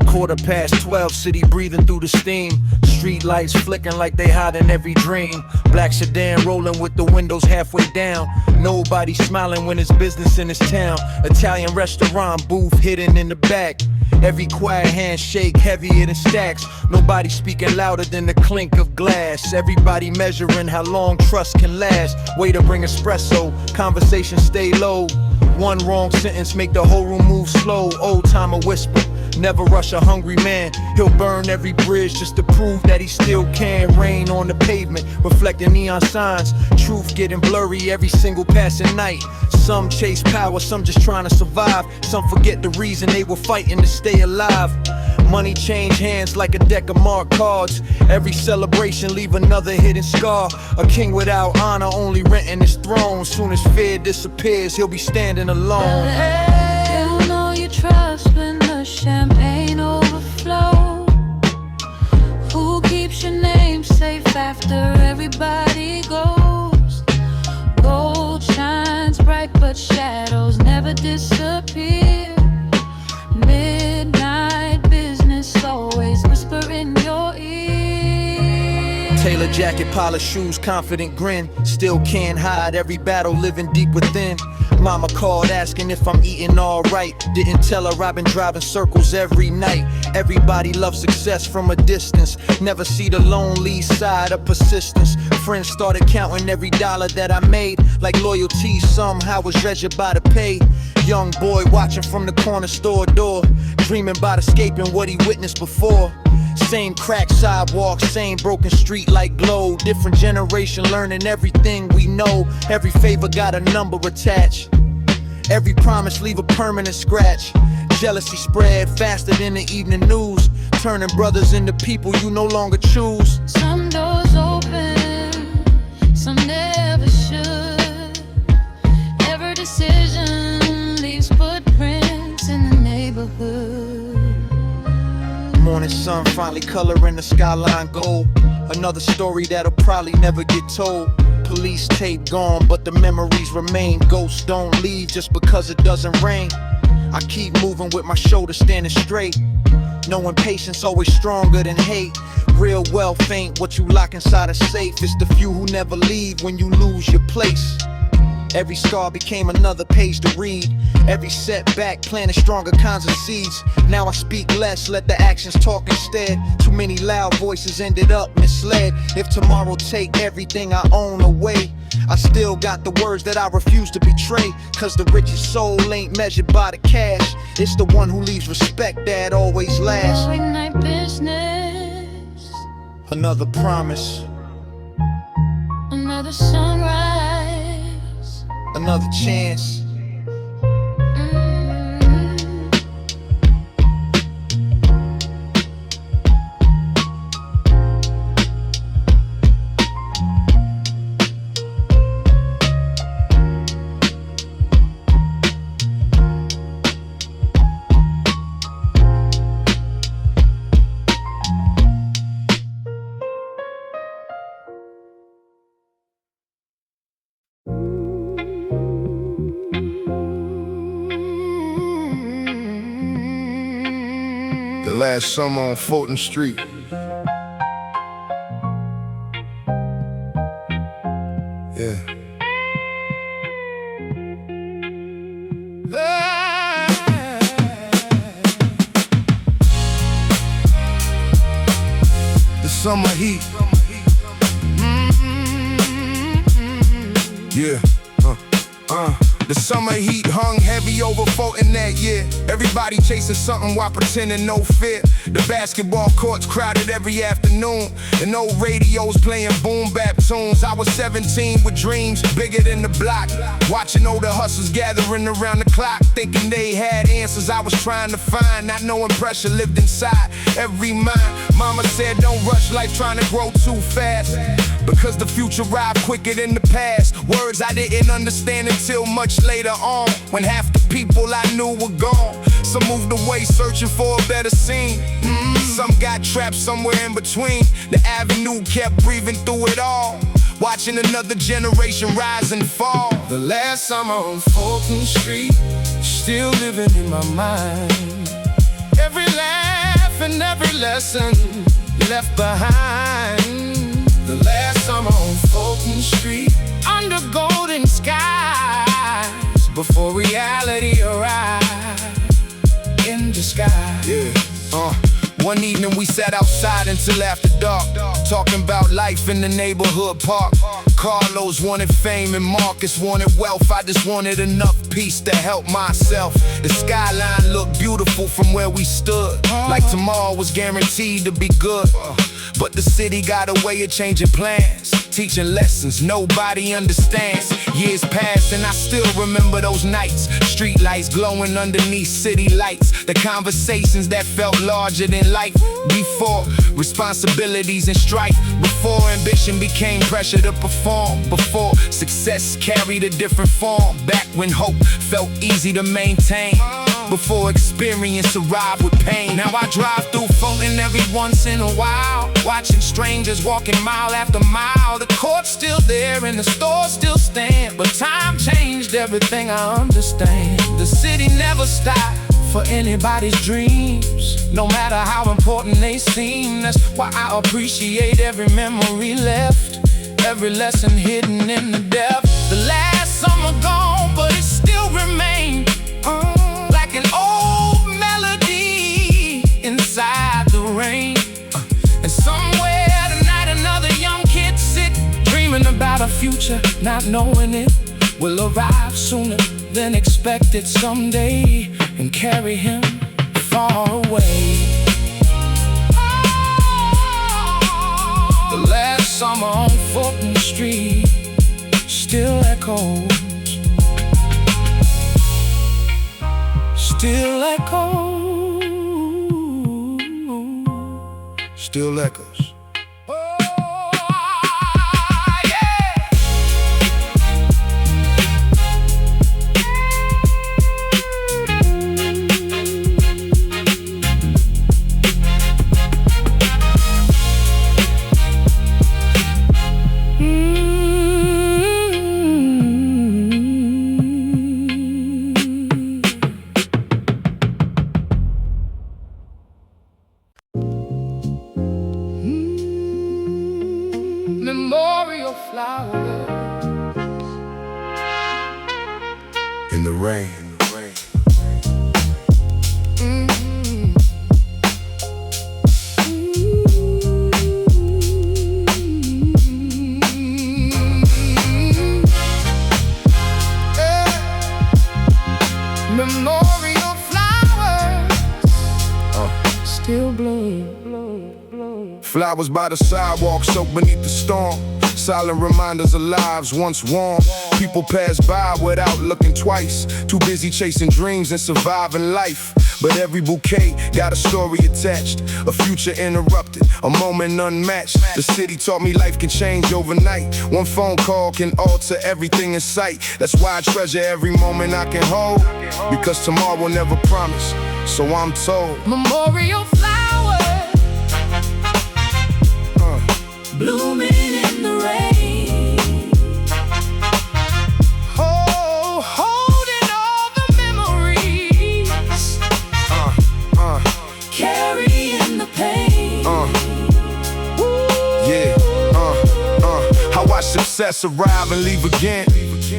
12:15, city breathing through the steam. Street lights flicking like they hide in every dream. Black sedan rolling with the windows halfway down. Nobody smiling when it's business in this town. Italian restaurant booth hidden in the back. Every quiet handshake heavier than stacks. Nobody speaking louder than the clink of glass. Everybody measuring how long trust can last. Way to bring espresso, conversation stay low. One wrong sentence make the whole room move slow. Old timer whisper, never rush a hungry man. He'll burn every bridge just to prove that he still can. Rain on the pavement, reflecting neon signs. Truth getting blurry every single passing night. Some chase power, some just trying to survive. Some forget the reason they were fighting to stay alive. Money change hands like a deck of marked cards. Every celebration leave another hidden scar. A king without honor only renting his throne. Soon as fear disappears, he'll be standing alone. You'll know you trust when the champagne overflows. Who keeps your name safe after everybody goes? Gold shines bright but shadows never disappear. Midnight business always whisper in your ear. Tailor jacket, polished shoes, confident grin. Still can't hide every battle living deep within. Mama called asking if I'm eating alright. Didn't tell her I've been driving circles every night. Everybody loves success from a distance. Never see the lonely side of persistence. Friends started counting every dollar that I made. Like loyalty somehow was measured by the pay. Young boy watching from the corner store door. Dreaming about escaping what he witnessed before. Same cracked sidewalk, same broken street light glow. Different generation learning everything we know. Every favor got a number attached. Every promise leave a permanent scratch. Jealousy spread faster than the evening news. Turning brothers into people you no longer choose. Some doors open, some never should. Every decision leaves footprints in the neighborhood. Morning sun finally coloring the skyline gold. Another story that'll probably never get told. Police tape gone, but the memories remain. Ghosts don't leave just because it doesn't rain. I keep moving with my shoulders standing straight. Knowing patience always stronger than hate. Real wealth ain't what you lock inside a safe. It's the few who never leave when you lose your place. Every scar became another page to read. Every setback planted stronger kinds of seeds. Now I speak less, let the actions talk instead. Too many loud voices ended up misled. If tomorrow take everything I own away, I still got the words that I refuse to betray. Cause the richest soul ain't measured by the cash. It's the one who leaves respect that always lasts. Midnight business, Another promise, another sunrise. another chance. The last summer on Fulton Street. Yeah. summer heat. Yeah. The summer heat hung heavy over Fulton that year. Everybody chasing something while pretending no fear. The basketball courts crowded every afternoon, and old radios playing boom bap tunes. I was 17 with dreams bigger than the block, watching older hustlers gathering around the clock, thinking they had answers I was trying to find, not knowing pressure lived inside every mind. Mama said don't rush life trying to grow too fast, because the future arrived quicker than the past. Words I didn't understand until much later on, when half the people I knew were gone. Some moved away searching for a better scene. Some got trapped somewhere in between. The avenue kept breathing through it all, watching another generation rise and fall. The last summer on Fulton Street, still living in my mind. Every laugh and every lesson left behind. The last summer on Fulton Street, under golden skies, before reality arrived in disguise. Yeah. One evening we sat outside until after dark, talking about life in the neighborhood park. Carlos wanted fame and Marcus wanted wealth. I just wanted enough peace to help myself. The skyline looked beautiful from where we stood, like tomorrow was guaranteed to be good. But the city got a way of changing plans, teaching lessons nobody understands. Years pass and I still remember those nights, street lights glowing underneath city lights. The conversations that felt larger than life. Before responsibilities and strife, before ambition became pressure to perform, before success carried a different form, back when hope felt easy to maintain, before experience arrived with pain. Now I drive through Fulton every once in a while, watching strangers walking mile after mile. The court's still there and the stores still stand, but time changed everything, I understand. The city never stopped for anybody's dreams, no matter how important they seem. That's why I appreciate every memory left, every lesson hidden in the depth. The last summer gone, but it still remained like an old melody inside the rain. And somewhere tonight another young kid sit, dreaming about a future, not knowing it will arrive sooner than expected someday, and carry him far away. The last summer on Fulton Street still echoes, still echoes, Still echoes. Memorial flowers In the rain. memorial flowers still bloom. Flowers by the sidewalk, soaked beneath the storm. Silent reminders of lives once warm. People pass by without looking twice, too busy chasing dreams and surviving life. But every bouquet got a story attached, a future interrupted, a moment unmatched. The city taught me life can change overnight. One phone call can alter everything in sight. That's why I treasure every moment I can hold, because tomorrow will never promise, so I'm told. Memorial flowers blooming in the rain, holding all the memories, carrying the pain. Yeah, how I Watch success arrive and leave again,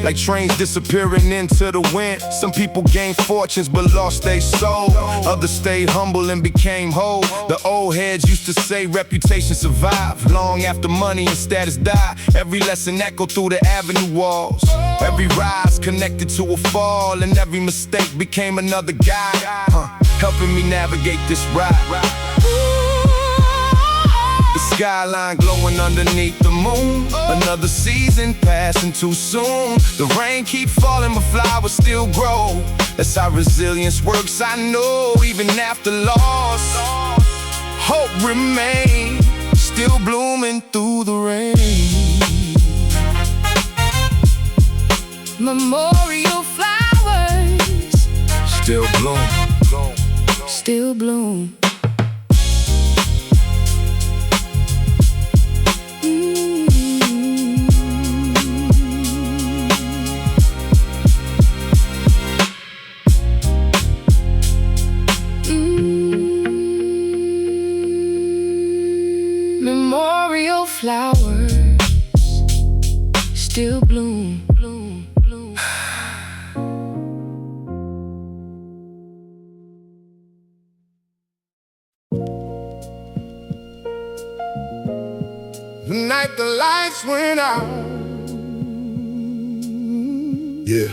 like trains disappearing into the wind. Some people gained fortunes but lost their soul. Others stayed humble and became whole. The old heads used to say reputation survived long after money and status died. Every lesson echoed through the avenue walls. Every rise connected to a fall, and every mistake became another guide, helping me navigate this ride. The skyline glowing underneath the moon. Another season passing too soon. The rain keep falling but flowers still grow. That's how resilience works, I know. Even after loss, hope remains, still blooming through the rain. Memorial flowers Still bloom, still bloom. Memorial flowers still bloom, bloom, bloom. The night the lights went out. yeah.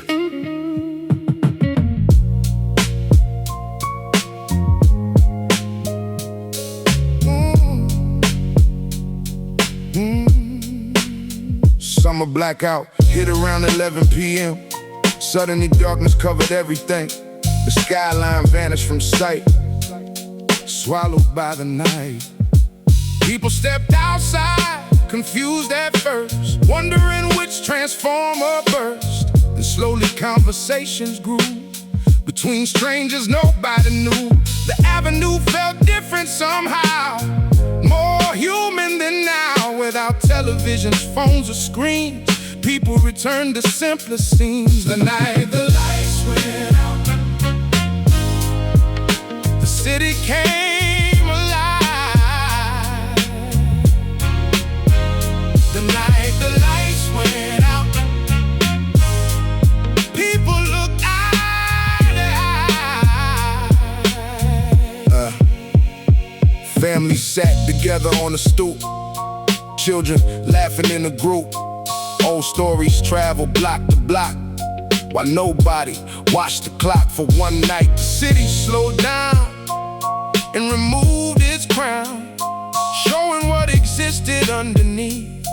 Summer blackout hit around 11 p.m. Suddenly darkness covered everything. The skyline vanished from sight, swallowed by the night. People stepped outside, confused at first, wondering which transformer burst. Then slowly conversations grew between strangers nobody knew. The avenue felt different somehow, more human than now. Without televisions, phones, or screens, people returned to simpler scenes. The night the lights went out, the city came alive. The night the lights went out, people looked eye to eye. Families sat together on a stoop, children laughing in a group. Old stories travel block to block, while nobody watched the clock. For one night, the city slowed down and removed its crown, showing what existed underneath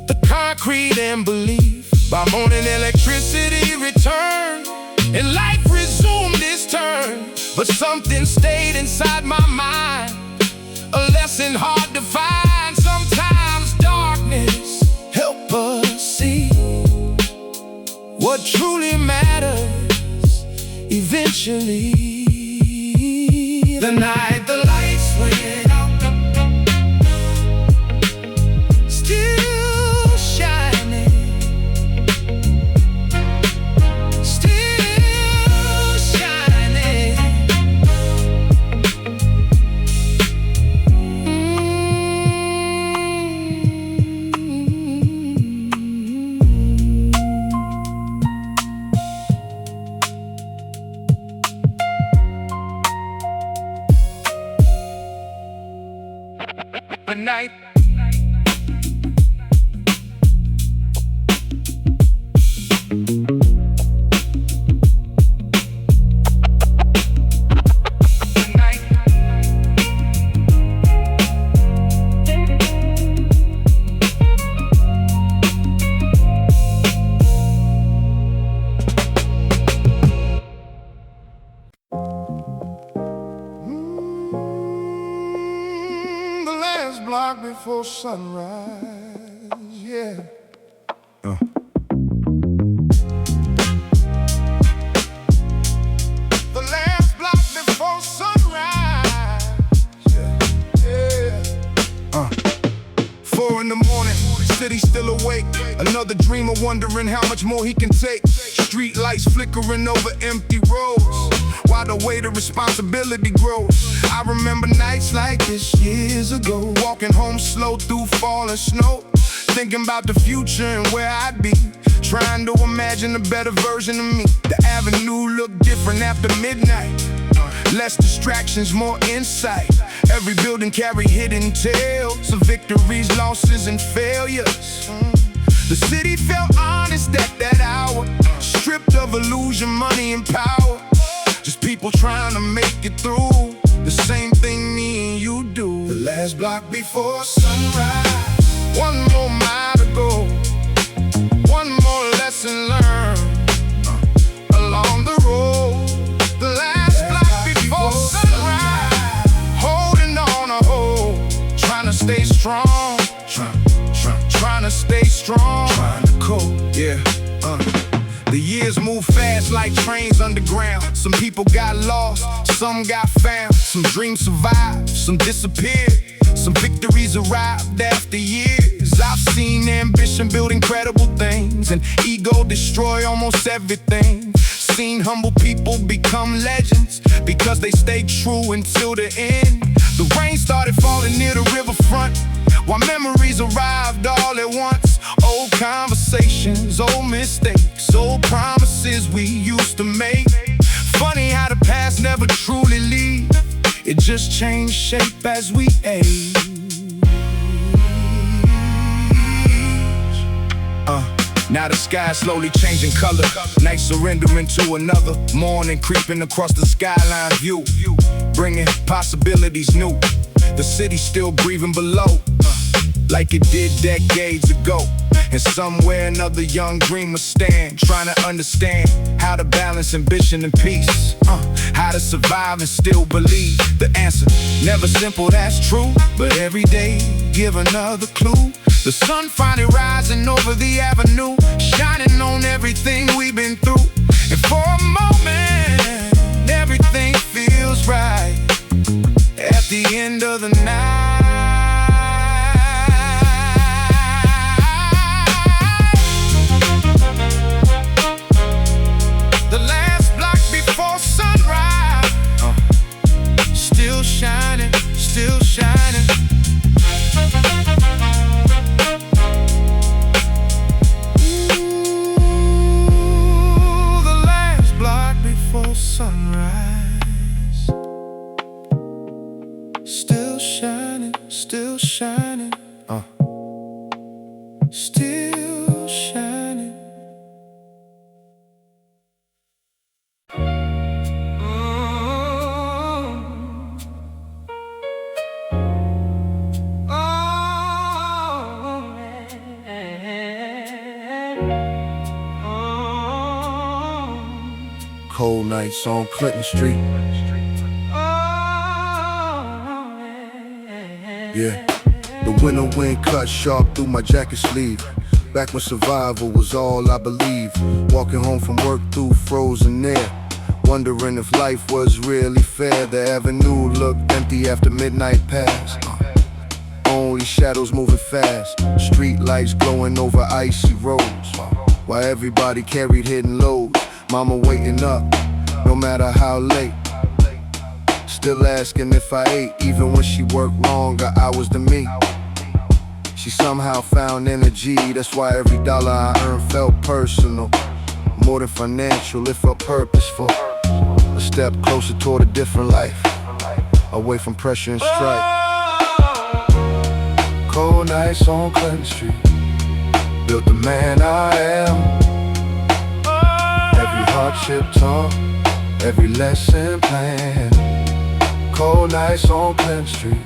the concrete and belief. By morning, electricity returned and life resumed its turn. But something stayed inside my mind, a lesson hard to find. Sometimes darkness help us see what truly matters eventually. The night the lights went out, still shining, still shining. The night block before sunrise, yeah. The last block before sunrise, yeah. 4 in the morning, city still awake. Another dreamer wondering how much more he can take. Street lights flickering over empty roads, while the weight of responsibility grows. I remember nights like this years ago, walking home slow through fall and snow, thinking about the future and where I'd be, trying to imagine a better version of me. The avenue looked different after midnight. Less distractions, more insight. Every building carried hidden tales of victories, losses, and failures. The city felt honest at that hour, stripped of illusion, money, and power. Just people trying to make it through the same thing me and you do. The last block before sunrise, one more mile to go, one more lesson learned along the road. The last block before sunrise, holding on a hold, trying to stay strong, trying to stay strong, trying to cope, yeah. The years move fast like trains underground. Some people got lost, some got found. Some dreams survived, some disappeared. Some victories arrived after years. I've seen ambition build incredible things, and ego destroy almost everything. Seen humble people become legends because they stayed true until the end. The rain started falling near the riverfront, while memories arrived all at once. Old conversations, old mistakes, old promises we used to make. Funny how the past never truly leaves, it just changed shape as we age. Now the sky's slowly changing color, night surrendering to another morning, creeping across the skyline view, bringing possibilities new. The city's still breathing below, like it did decades ago. And somewhere another young dreamer stand, trying to understand how to balance ambition and peace, how to survive and still believe. The answer, never simple, that's true, but every day give another clue. The sun finally rising over the avenue, shining on everything we've been through. And for a moment, everything feels right at the end of the night. The last block before sunrise, still shining, still shining. Ooh, the last block before sunrise, still shining, still shining, still shining. Cold nights on Clinton Street. Yeah, the winter wind cut sharp through my jacket sleeve. Back when survival was all I believed. Walking home from work through frozen air, wondering if life was really fair. The avenue looked empty after midnight passed. Only shadows moving fast, street lights glowing over icy roads, while everybody carried hidden loads. Mama waiting up, no matter how late, still asking if I ate, even when she worked longer hours than me. She somehow found energy, that's why every dollar I earned felt personal. More than financial, it felt purposeful. A step closer toward a different life, away from pressure and strife. Cold nights on Clinton Street built the man I am. Every hardship taught, every lesson planned. Cold nights on Clinton Street,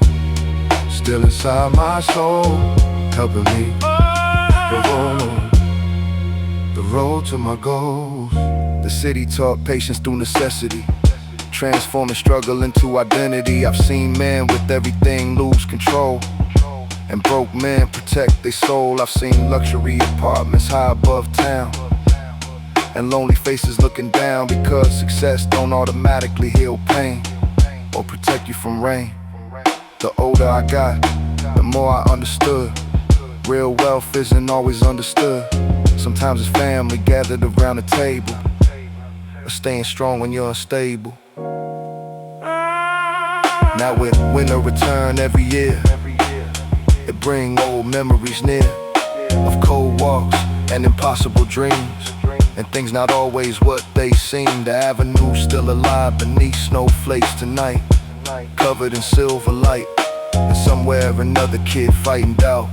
still inside my soul, helping me the road to my goals. The city taught patience through necessity, transforming struggle into identity. I've seen men with everything lose control, and broke men protect their soul. I've seen luxury apartments high above town, and lonely faces looking down, because success don't automatically heal pain or protect you from rain. The older I got, the more I understood. Real wealth isn't always understood. Sometimes it's family gathered around the table, or staying strong when you're unstable. Now with winter return every year, it bring old memories near. of cold walks and impossible dreams, and things not always what they seem. The avenue still alive beneath snowflakes tonight, covered in silver light, and somewhere another kid fighting doubt,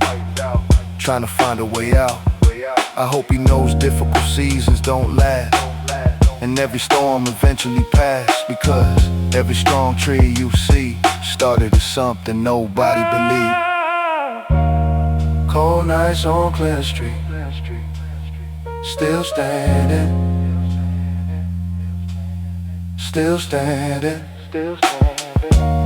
trying to find a way out. I hope he knows difficult seasons don't last, and every storm eventually pass, because every strong tree you see started as something nobody believed. Cold nights on Clear Street, still standing, still standing, still standing.